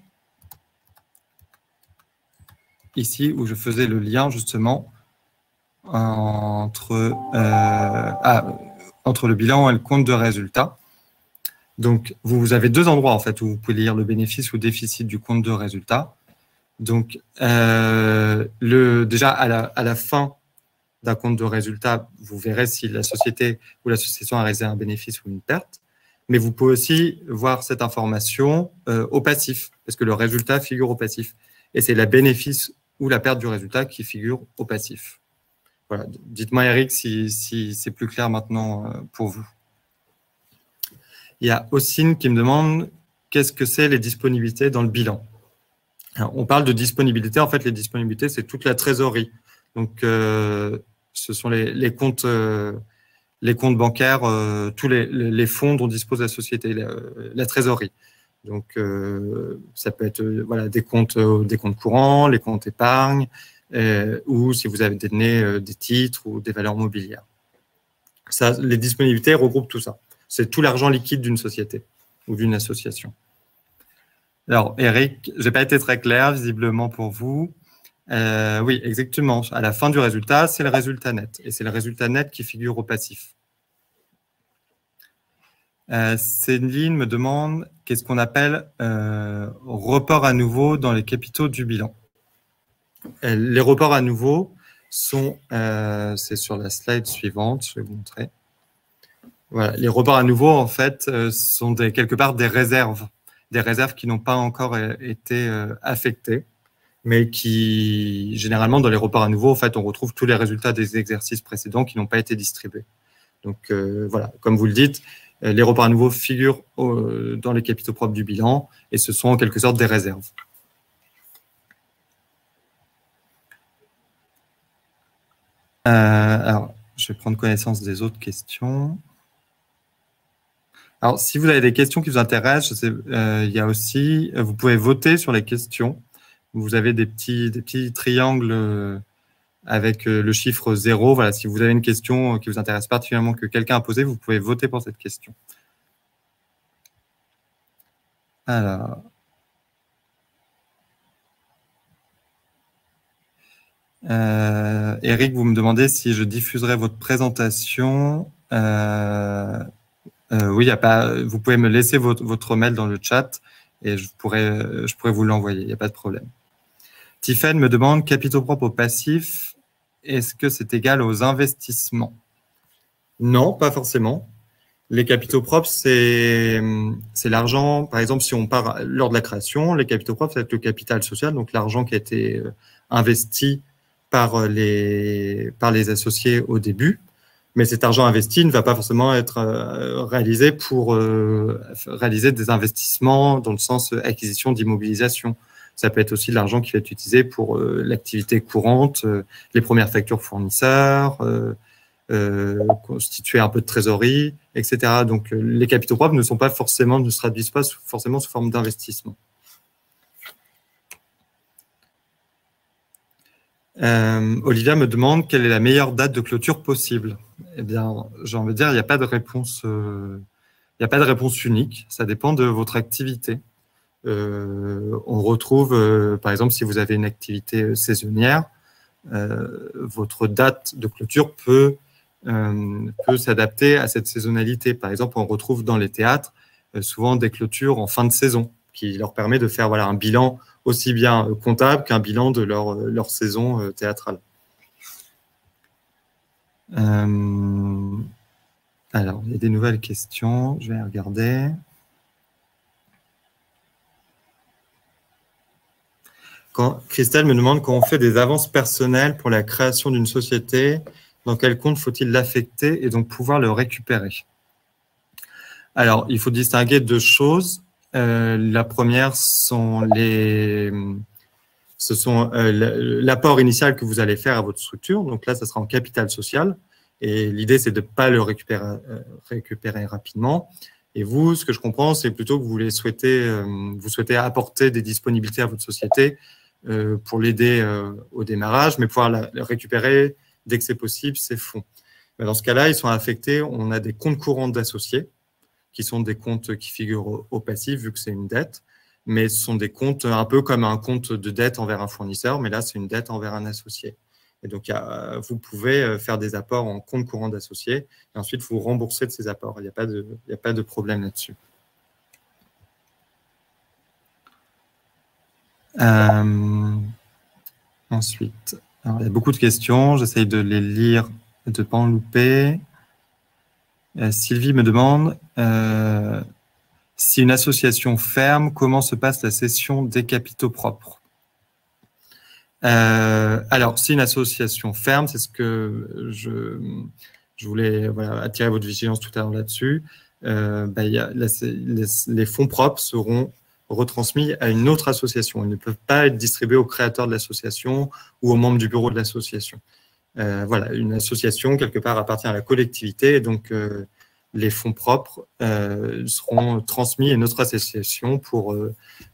ici, où je faisais le lien, justement, entre le bilan et le compte de résultat. Donc, vous avez 2 endroits, en fait, où vous pouvez lire le bénéfice ou déficit du compte de résultat. Donc, déjà, à la fin d'un compte de résultat, vous verrez si la société ou l'association a réalisé un bénéfice ou une perte. Mais vous pouvez aussi voir cette information au passif, parce que le résultat figure au passif. Et c'est la bénéfice ou la perte du résultat qui figure au passif. Voilà. Dites-moi, Eric, si c'est plus clair maintenant pour vous. Il y a Ossine qui me demande qu'est-ce que c'est les disponibilités dans le bilan. Alors, on parle de disponibilité. En fait, les disponibilités, c'est toute la trésorerie. Donc, ce sont les comptes bancaires, tous les fonds dont dispose la société, la trésorerie. Donc, ça peut être voilà, des comptes courants, les comptes épargne, ou si vous avez détenu des titres ou des valeurs mobilières. Ça, les disponibilités regroupent tout ça. C'est tout l'argent liquide d'une société ou d'une association. Alors, Eric, je n'ai pas été très clair, visiblement, pour vous. Oui, exactement. À la fin du résultat, c'est le résultat net. Et c'est le résultat net qui figure au passif. Céline me demande qu'est-ce qu'on appelle report à nouveau dans les capitaux du bilan. Les reports à nouveau sont, c'est sur la slide suivante, je vais vous montrer. Voilà, les reports à nouveau, en fait, sont quelque part des réserves qui n'ont pas encore été affectées, mais qui, généralement, dans les reports à nouveau, en fait, on retrouve tous les résultats des exercices précédents qui n'ont pas été distribués. Donc, voilà, comme vous le dites, les reports à nouveau figurent dans les capitaux propres du bilan et ce sont en quelque sorte des réserves. Alors, je vais prendre connaissance des autres questions. Alors, si vous avez des questions qui vous intéressent, il y a aussi, vous pouvez voter sur les questions. Vous avez des petits triangles avec le chiffre 0. Voilà, si vous avez une question qui vous intéresse particulièrement que quelqu'un a posée, vous pouvez voter pour cette question. Alors. Eric, vous me demandez si je diffuserai votre présentation. Oui, vous pouvez me laisser votre mail dans le chat et je pourrais vous l'envoyer, il n'y a pas de problème. Tiffen me demande, capitaux propres au passif, est-ce que c'est égal aux investissements? Non, pas forcément. Les capitaux propres, c'est l'argent, par exemple, si on part lors de la création, les capitaux propres, c'est le capital social, donc l'argent qui a été investi par les associés au début. Mais cet argent investi ne va pas forcément être réalisé pour réaliser des investissements dans le sens acquisition d'immobilisation. Ça peut être aussi de l'argent qui va être utilisé pour l'activité courante, les premières factures fournisseurs, constituer un peu de trésorerie, etc. Donc, les capitaux propres ne se traduisent pas forcément sous forme d'investissement. Olivia me demande quelle est la meilleure date de clôture possible. Eh bien, j'ai envie de dire, il n'y a pas de réponse, unique. Ça dépend de votre activité. On retrouve, par exemple, si vous avez une activité saisonnière, votre date de clôture peut s'adapter à cette saisonnalité. Par exemple, on retrouve dans les théâtres souvent des clôtures en fin de saison qui leur permet de faire un bilan aussi bien comptable qu'un bilan de leur saison théâtrale. Alors, il y a des nouvelles questions, je vais regarder. Christelle me demande, quand on fait des avances personnelles pour la création d'une société, dans quel compte faut-il l'affecter et donc pouvoir le récupérer? Alors, il faut distinguer deux choses. La première sont l'apport initial que vous allez faire à votre structure. Donc là, ça sera en capital social. Et l'idée, c'est de ne pas le récupérer rapidement. Et vous, ce que je comprends, c'est plutôt que vous souhaitez apporter des disponibilités à votre société pour l'aider au démarrage, mais pouvoir le récupérer dès que c'est possible, ces fonds. Mais dans ce cas-là, ils sont affectés. On a des comptes courants d'associés, qui sont des comptes qui figurent au passif, vu que c'est une dette. Mais ce sont des comptes un peu comme un compte de dette envers un fournisseur, mais là, c'est une dette envers un associé. Et donc, vous pouvez faire des apports en compte courant d'associés et ensuite vous remboursez de ces apports. Il n'y a pas de problème là-dessus. Ensuite, alors, il y a beaucoup de questions. J'essaye de les lire et de ne pas en louper. Sylvie me demande si une association ferme, comment se passe la cession des capitaux propres? Alors, si une association ferme, c'est ce que je voulais attirer votre vigilance tout à l'heure là-dessus. Les fonds propres seront retransmis à une autre association. Ils ne peuvent pas être distribués au créateur de l'association ou aux membres du bureau de l'association. Voilà, une association, quelque part, appartient à la collectivité, et donc les fonds propres seront transmis à une autre association pour,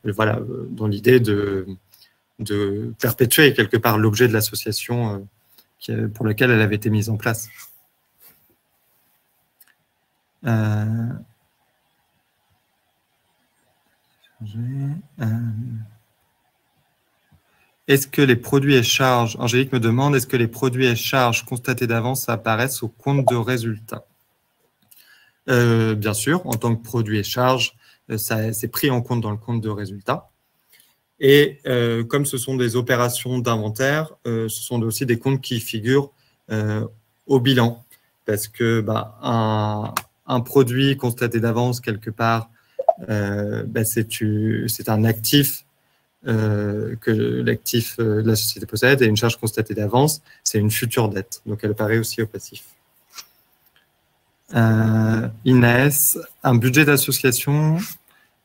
dans l'idée de perpétuer quelque part l'objet de l'association pour laquelle elle avait été mise en place. Est-ce que les produits et charges, Angélique me demande, est-ce que les produits et charges constatés d'avance apparaissent au compte de résultat? Bien sûr, en tant que produits et charges, c'est pris en compte dans le compte de résultat. Et comme ce sont des opérations d'inventaire, ce sont aussi des comptes qui figurent au bilan. Parce que un produit constaté d'avance quelque part, c'est un actif que l'actif de la société possède, et une charge constatée d'avance, c'est une future dette. Donc, elle apparaît aussi au passif. Inès, un budget d'association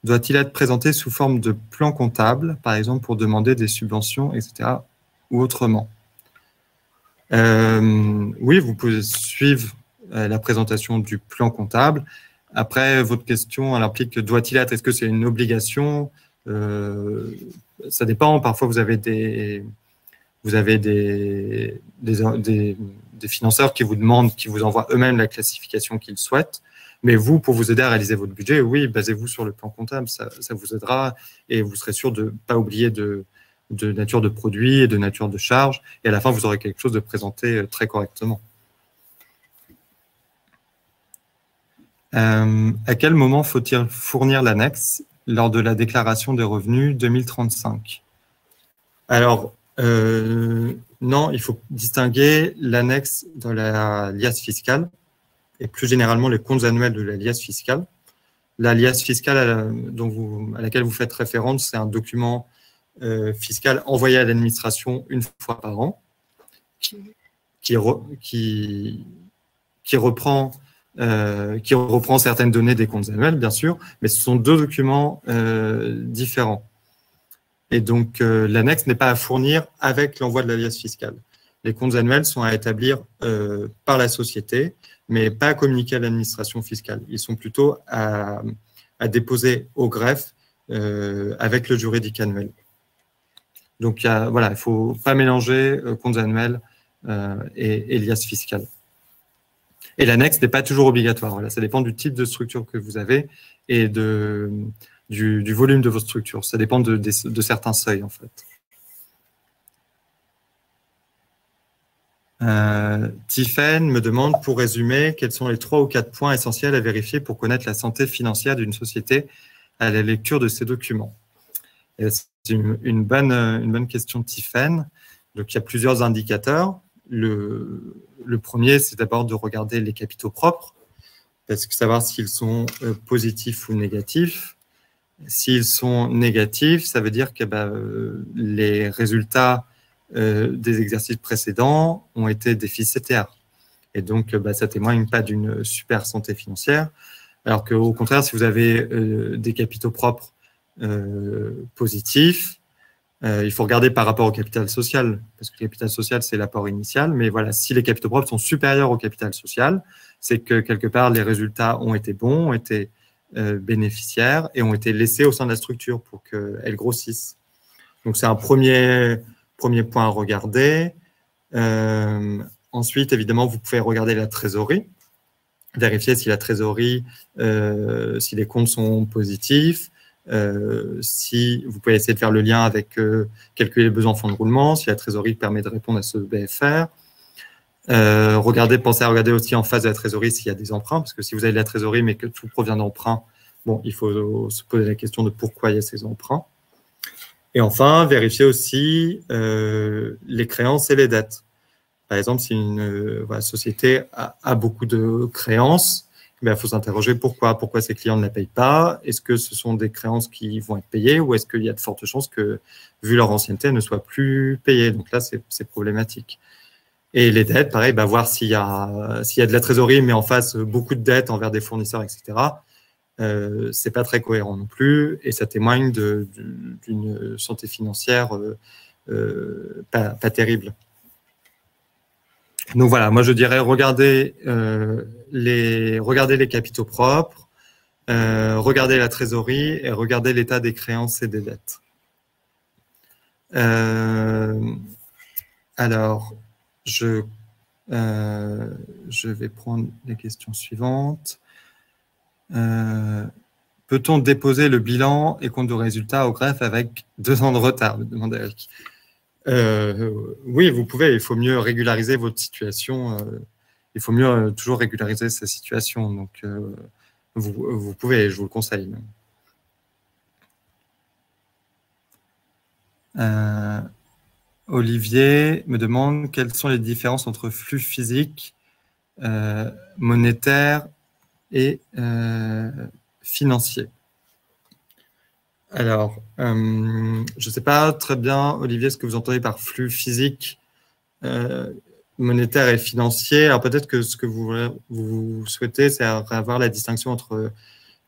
doit-il être présenté sous forme de plan comptable, par exemple pour demander des subventions, etc., ou autrement? Oui, vous pouvez suivre la présentation du plan comptable. Après, votre question, elle implique doit-il être, est-ce que c'est une obligation? Ça dépend. Parfois, vous avez des financeurs qui vous demandent, qui vous envoient eux-mêmes la classification qu'ils souhaitent. Mais vous, pour vous aider à réaliser votre budget, oui, basez-vous sur le plan comptable, ça vous aidera et vous serez sûr de ne pas oublier de nature de produit et de nature de charge. Et à la fin, vous aurez quelque chose de présenté très correctement. À quel moment faut-il fournir l'annexe lors de la déclaration des revenus 2035? Alors, non, il faut distinguer l'annexe dans la liasse fiscale et plus généralement les comptes annuels de la liasse fiscale. La liasse fiscale à laquelle vous faites référence, c'est un document fiscal envoyé à l'administration une fois par an qui reprend certaines données des comptes annuels, bien sûr, mais ce sont deux documents différents. Et donc, l'annexe n'est pas à fournir avec l'envoi de la liasse fiscale. Les comptes annuels sont à établir par la société, mais pas à communiquer à l'administration fiscale. Ils sont plutôt à déposer au greffe avec le juridique annuel. Donc, voilà, il ne faut pas mélanger comptes annuels et liasse fiscale. Et l'annexe n'est pas toujours obligatoire. Voilà, ça dépend du type de structure que vous avez et du volume de vos structures. Ça dépend de certains seuils, en fait. Tiffen me demande, pour résumer, quels sont les 3 ou 4 points essentiels à vérifier pour connaître la santé financière d'une société à la lecture de ces documents. C'est une bonne question de Tiffen. Donc, il y a plusieurs indicateurs. Le premier, c'est d'abord de regarder les capitaux propres, parce que savoir s'ils sont positifs ou négatifs. S'ils sont négatifs, ça veut dire que les résultats des exercices précédents ont été déficitaires. Et donc, ça témoigne pas d'une super santé financière. Alors qu'au contraire, si vous avez des capitaux propres positifs, il faut regarder par rapport au capital social, parce que le capital social, c'est l'apport initial. Mais voilà, si les capitaux propres sont supérieurs au capital social, c'est que quelque part, les résultats ont été bons, ont été bénéficiaires et ont été laissés au sein de la structure pour qu'elle grossisse. Donc, c'est un premier point à regarder. Ensuite, évidemment, vous pouvez regarder la trésorerie, vérifier si la trésorerie, si les comptes sont positifs, si vous pouvez essayer de faire le lien avec calculer les besoins en fonds de roulement, si la trésorerie permet de répondre à ce BFR. Pensez à regarder aussi en face de la trésorerie s'il y a des emprunts, parce que si vous avez de la trésorerie mais que tout provient d'emprunts, bon, il faut se poser la question de pourquoi il y a ces emprunts. Et enfin, vérifier aussi les créances et les dettes. Par exemple, si une société a beaucoup de créances, il faut s'interroger pourquoi ces clients ne la payent pas. Est-ce que ce sont des créances qui vont être payées ou est-ce qu'il y a de fortes chances que, vu leur ancienneté, elles ne soient plus payées? Donc là, c'est problématique. Et les dettes, pareil, voir s'il y a de la trésorerie, mais en face, beaucoup de dettes envers des fournisseurs, etc. C'est pas très cohérent non plus et ça témoigne d'une santé financière pas terrible. Donc voilà, moi je dirais regardez les capitaux propres, regardez la trésorerie et regardez l'état des créances et des dettes. Alors, je vais prendre les questions suivantes. Peut-on déposer le bilan et compte de résultat au greffe avec 2 ans de retard, me demande Eric. Oui, vous pouvez. Il faut mieux régulariser votre situation. Il faut mieux toujours régulariser sa situation. Donc, vous pouvez, je vous le conseille. Olivier me demande quelles sont les différences entre flux physique, monétaire et financier. Alors, je ne sais pas très bien, Olivier, ce que vous entendez par flux physique, monétaire et financier. Alors peut-être que ce que vous souhaitez, c'est avoir la distinction entre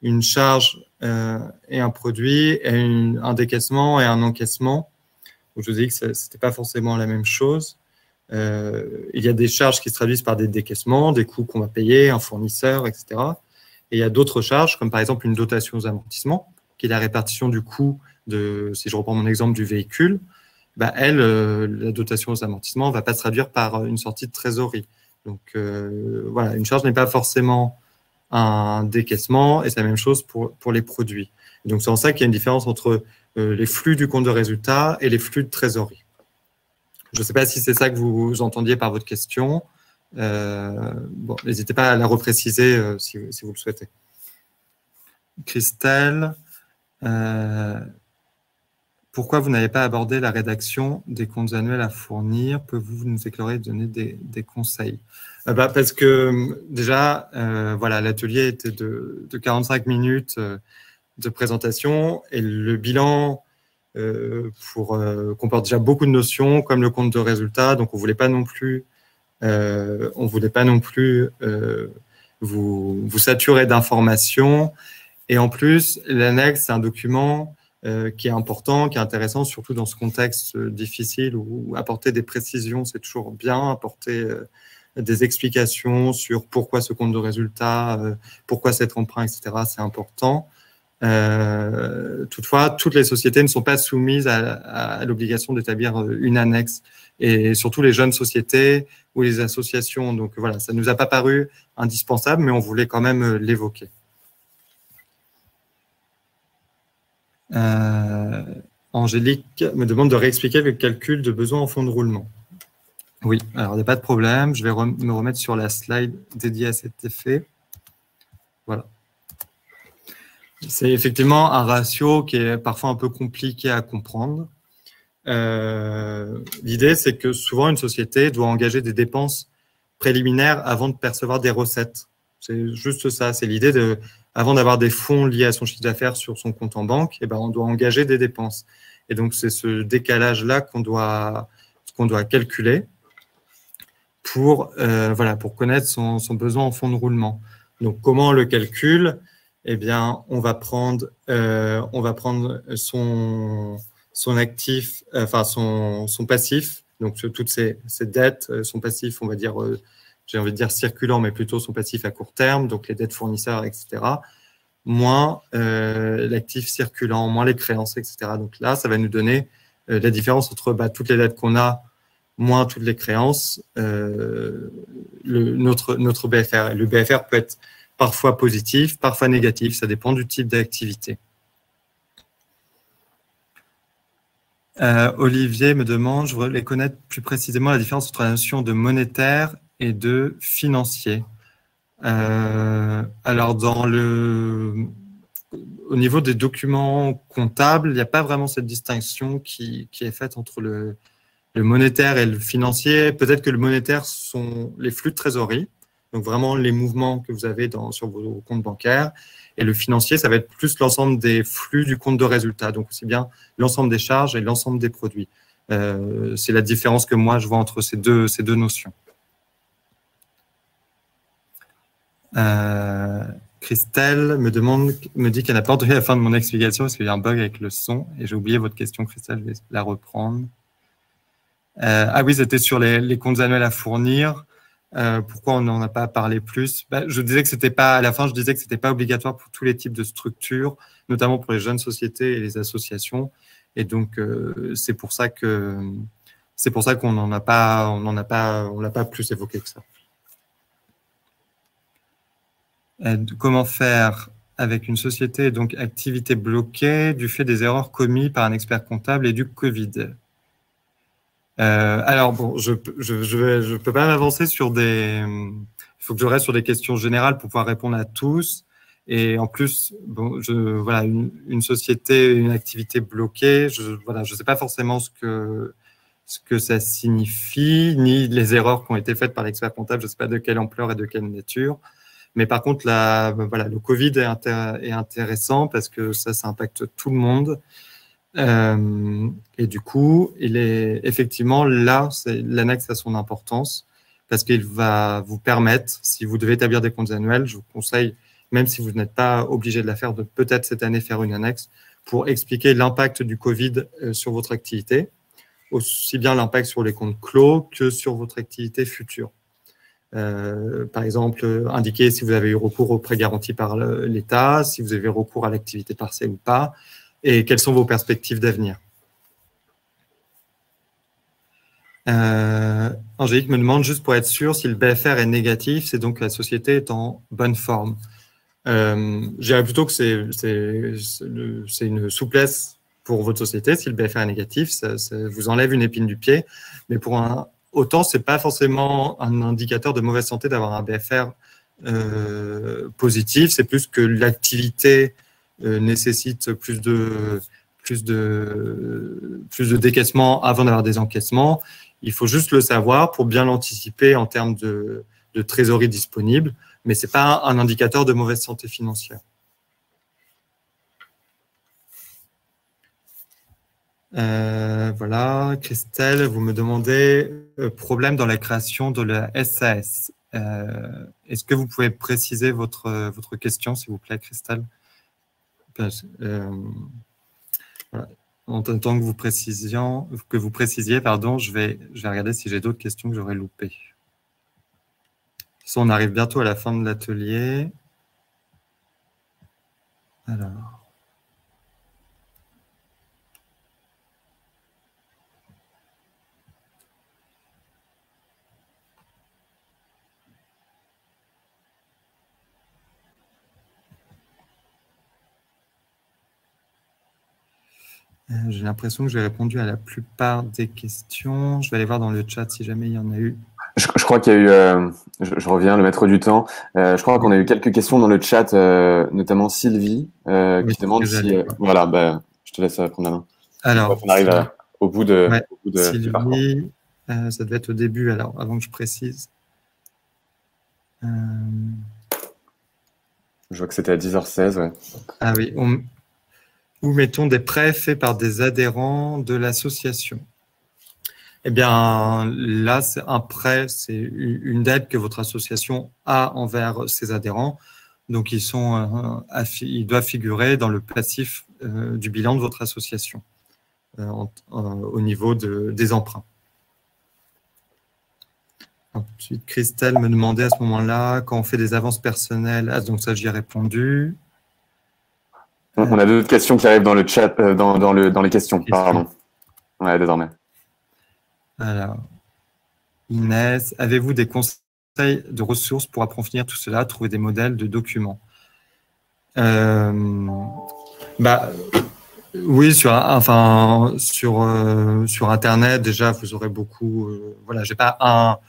une charge et un produit, et un décaissement et un encaissement. Donc, je vous ai dit que ce n'était pas forcément la même chose. Il y a des charges qui se traduisent par des décaissements, des coûts qu'on va payer, un fournisseur, etc. Et il y a d'autres charges, comme par exemple une dotation aux amortissements, qui est la répartition du coût si je reprends mon exemple du véhicule, bah la dotation aux amortissements ne va pas se traduire par une sortie de trésorerie. Donc voilà, une charge n'est pas forcément un décaissement, et c'est la même chose pour les produits. Et donc c'est en ça qu'il y a une différence entre les flux du compte de résultat et les flux de trésorerie. Je ne sais pas si c'est ça que vous entendiez par votre question. Bon, n'hésitez pas à la repréciser si vous le souhaitez. Christelle, pourquoi vous n'avez pas abordé la rédaction des comptes annuels à fournir? Pouvez-vous nous éclairer et donner des conseils? Parce que déjà, voilà, l'atelier était de 45 minutes de présentation, et le bilan comporte déjà beaucoup de notions, comme le compte de résultat. Donc, on ne voulait pas non plus, vous saturer d'informations. Et en plus, l'annexe, c'est un document qui est important, qui est intéressant, surtout dans ce contexte difficile où apporter des précisions, c'est toujours bien, apporter des explications sur pourquoi ce compte de résultat, pourquoi cet emprunt, etc., c'est important. Toutefois, toutes les sociétés ne sont pas soumises à l'obligation d'établir une annexe, et surtout les jeunes sociétés ou les associations. Donc voilà, ça ne nous a pas paru indispensable, mais on voulait quand même l'évoquer. Angélique me demande de réexpliquer le calcul de besoin en fonds de roulement. Oui, alors il n'y a pas de problème. Je vais me remettre sur la slide dédiée à cet effet. Voilà. C'est effectivement un ratio qui est parfois un peu compliqué à comprendre. L'idée, c'est que souvent, une société doit engager des dépenses préliminaires avant de percevoir des recettes. C'est juste ça. C'est l'idée avant d'avoir des fonds liés à son chiffre d'affaires sur son compte en banque, eh ben, on doit engager des dépenses. Et donc, c'est ce décalage-là qu'on doit calculer pour connaître son besoin en fonds de roulement. Donc, comment on le calcule? Eh bien, on va prendre son actif, enfin son passif, donc toutes ces dettes, son passif, on va dire, j'ai envie de dire circulant, mais plutôt son passif à court terme, donc les dettes fournisseurs, etc., moins l'actif circulant, moins les créances, etc. Donc là, ça va nous donner la différence entre toutes les dettes qu'on a, moins toutes les créances, notre BFR. Et le BFR peut être parfois positif, parfois négatif, ça dépend du type d'activité. Olivier me demande, je voudrais connaître plus précisément la différence entre la notion de monétaire et de financier. Alors, au niveau des documents comptables, il n'y a pas vraiment cette distinction qui est faite entre le monétaire et le financier. Peut-être que le monétaire sont les flux de trésorerie, donc vraiment les mouvements que vous avez sur vos comptes bancaires. Et le financier, ça va être plus l'ensemble des flux du compte de résultat, donc aussi bien l'ensemble des charges et l'ensemble des produits. C'est la différence que moi, je vois entre ces deux notions. Christelle me dit qu'elle n'a pas entendu la fin de mon explication parce qu'il y a un bug avec le son, et j'ai oublié votre question, Christelle, je vais la reprendre. Ah oui, c'était sur les comptes annuels à fournir. Pourquoi on n'en a pas parlé plus? Je disais que c'était pas, à la fin, je disais que c'était pas obligatoire pour tous les types de structures, notamment pour les jeunes sociétés et les associations. Et donc, c'est pour ça qu'on l'a pas plus évoqué que ça. Comment faire avec une société, donc activité bloquée du fait des erreurs commises par un expert comptable et du Covid? Alors bon, je peux pas m'avancer sur il faut que je reste sur des questions générales pour pouvoir répondre à tous. Et en plus, bon, voilà, une société, une activité bloquée, voilà, je sais pas forcément ce que ça signifie, ni les erreurs qui ont été faites par l'expert comptable, je sais pas de quelle ampleur et de quelle nature. Mais par contre, voilà, le Covid est intéressant parce que ça impacte tout le monde. Et du coup, effectivement, là, l'annexe a son importance parce qu'il va vous permettre, si vous devez établir des comptes annuels, je vous conseille, même si vous n'êtes pas obligé de la faire, de peut-être cette année faire une annexe pour expliquer l'impact du Covid sur votre activité, aussi bien l'impact sur les comptes clos que sur votre activité future. Par exemple, indiquer si vous avez eu recours au prêt garanti par l'État, si vous avez recours à l'activité partielle ou pas, et quelles sont vos perspectives d'avenir. Angélique me demande, juste pour être sûr, si le BFR est négatif, c'est donc que la société est en bonne forme. Je dirais plutôt que c'est une souplesse pour votre société. Si le BFR est négatif, ça vous enlève une épine du pied. Mais autant, ce n'est pas forcément un indicateur de mauvaise santé d'avoir un BFR positif. C'est plus que l'activité nécessite plus de décaissements avant d'avoir des encaissements. Il faut juste le savoir pour bien l'anticiper en termes de trésorerie disponible, mais ce n'est pas un indicateur de mauvaise santé financière. Voilà, Christelle, vous me demandez problème dans la création de la SAS. Est-ce que vous pouvez préciser votre question, s'il vous plaît, Christelle? Voilà. En tant que vous précisiez, pardon, je vais regarder si j'ai d'autres questions que j'aurais loupées. On arrive bientôt à la fin de l'atelier. Alors. J'ai l'impression que j'ai répondu à la plupart des questions. Je vais aller voir dans le chat si jamais il y en a eu. Je crois qu'il y a eu, je reviens, le maître du temps. Je crois qu'on a eu quelques questions dans le chat, notamment Sylvie, qui demande si. Voilà, je te laisse prendre la main. Alors, on arrive au bout de Sylvie, ça devait être au début, alors, avant que je précise. Je vois que c'était à 10h16. Ouais. Ah oui, où mettons des prêts faits par des adhérents de l'association? Eh bien, là, c'est un prêt, c'est une dette que votre association a envers ses adhérents. Donc, ils doivent figurer dans le passif du bilan de votre association au niveau des emprunts. Ensuite, Christelle me demandait à ce moment-là, quand on fait des avances personnelles, donc ça, j'y ai répondu. On a d'autres questions qui arrivent dans le chat, dans les questions, pardon. Ouais, désormais. Alors, Inès, avez-vous des conseils de ressources pour approfondir tout cela, trouver des modèles de documents? Oui, sur Internet, déjà, vous aurez beaucoup. Voilà, j'ai pas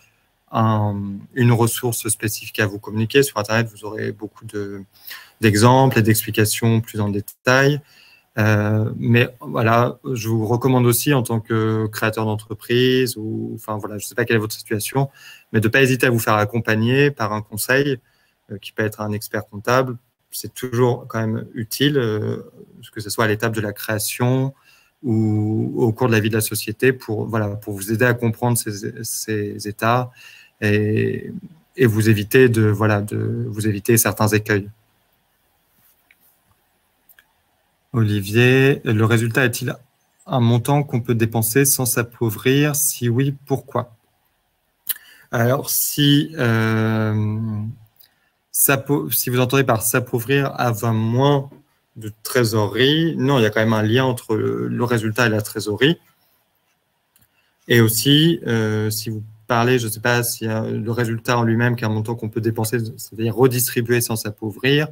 une ressource spécifique à vous communiquer. Sur Internet, vous aurez beaucoup d'exemples et d'explications plus en détail. Mais voilà, je vous recommande aussi en tant que créateur d'entreprise je ne sais pas quelle est votre situation, mais de ne pas hésiter à vous faire accompagner par un conseil qui peut être un expert comptable. C'est toujours quand même utile, que ce soit à l'étape de la création ou au cours de la vie de la société pour vous aider à comprendre ces états et vous éviter vous éviter certains écueils. Olivier, le résultat est-il un montant qu'on peut dépenser sans s'appauvrir? Si oui, pourquoi? Alors, si vous entendez par s'appauvrir, avoir moins de trésorerie, non, il y a quand même un lien entre le résultat et la trésorerie. Et aussi, si vous parlez, je ne sais pas si le résultat en lui-même, qui est un montant qu'on peut dépenser, c'est-à-dire redistribuer sans s'appauvrir.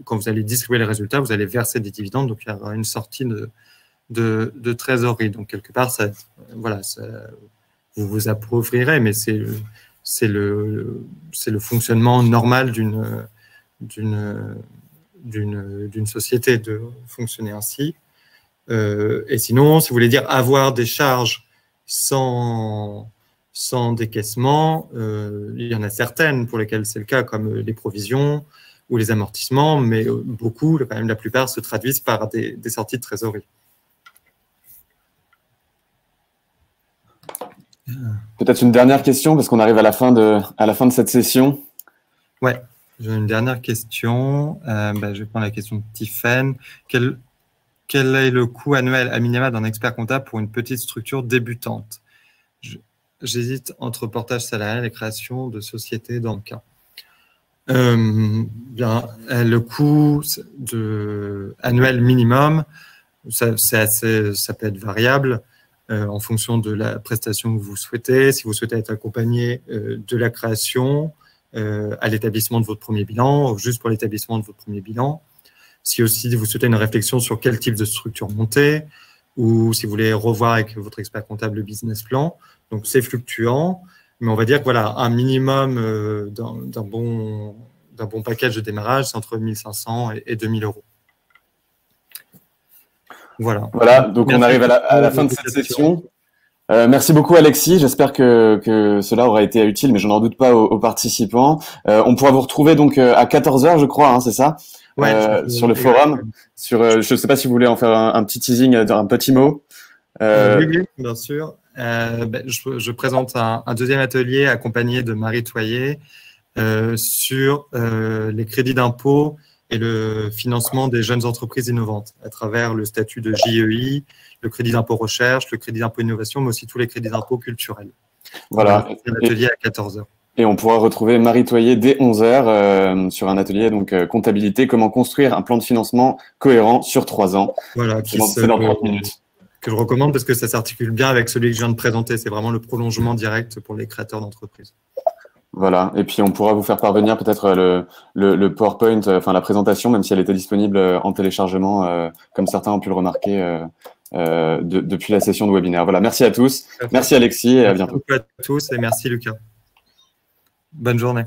Quand vous allez distribuer les résultats, vous allez verser des dividendes, donc il y aura une sortie de trésorerie. Donc, quelque part, vous vous appauvrirez, mais c'est le fonctionnement normal d'une d'une société de fonctionner ainsi. Et sinon, si vous voulez dire avoir des charges sans décaissement, il y en a certaines pour lesquelles c'est le cas, comme les provisions ou les amortissements, mais beaucoup, quand même la plupart, se traduisent par des sorties de trésorerie. Peut-être une dernière question, parce qu'on arrive à la fin de cette session. Ouais, j'ai une dernière question. Je vais prendre la question de Tiffen. Quel est le coût annuel à minima d'un expert comptable pour une petite structure débutante? J'hésite entre portage salarial et création de société dans le cas. Le coût annuel minimum, ça peut être variable en fonction de la prestation que vous souhaitez. Si vous souhaitez être accompagné de la création à l'établissement de votre premier bilan, juste pour l'établissement de votre premier bilan. Si aussi vous souhaitez une réflexion sur quel type de structure monter, ou si vous voulez revoir avec votre expert comptable le business plan. Donc, c'est fluctuant, mais on va dire que voilà, un minimum d'un bon package de démarrage, c'est entre 1 500 et 2 000 euros. Voilà. Voilà, donc merci. On arrive à la fin de cette session. Merci beaucoup Alexis, j'espère que cela aura été utile, mais je n'en doute pas aux participants. On pourra vous retrouver donc à 14h, je crois, hein, c'est ça? Ouais, sur le forum. Je ne sais pas si vous voulez en faire un petit teasing, un petit mot. Oui, bien sûr. Je présente un deuxième atelier accompagné de Marie Toyer sur les crédits d'impôt et le financement des jeunes entreprises innovantes à travers le statut de JEI, le crédit d'impôt recherche, le crédit d'impôt innovation, mais aussi tous les crédits d'impôt culturels. Voilà. Un atelier à 14h. Et on pourra retrouver Marie Toyer dès 11h sur un atelier donc comptabilité, comment construire un plan de financement cohérent sur 3 ans. Voilà, c'est dans 30 minutes. Que je recommande parce que ça s'articule bien avec celui que je viens de présenter. C'est vraiment le prolongement direct pour les créateurs d'entreprises. Voilà, et puis on pourra vous faire parvenir peut-être le PowerPoint, enfin la présentation, même si elle était disponible en téléchargement, comme certains ont pu le remarquer depuis la session de webinaire. Voilà, merci à tous, merci Alexis et à bientôt. Merci à tous et merci Lucas. Bonne journée.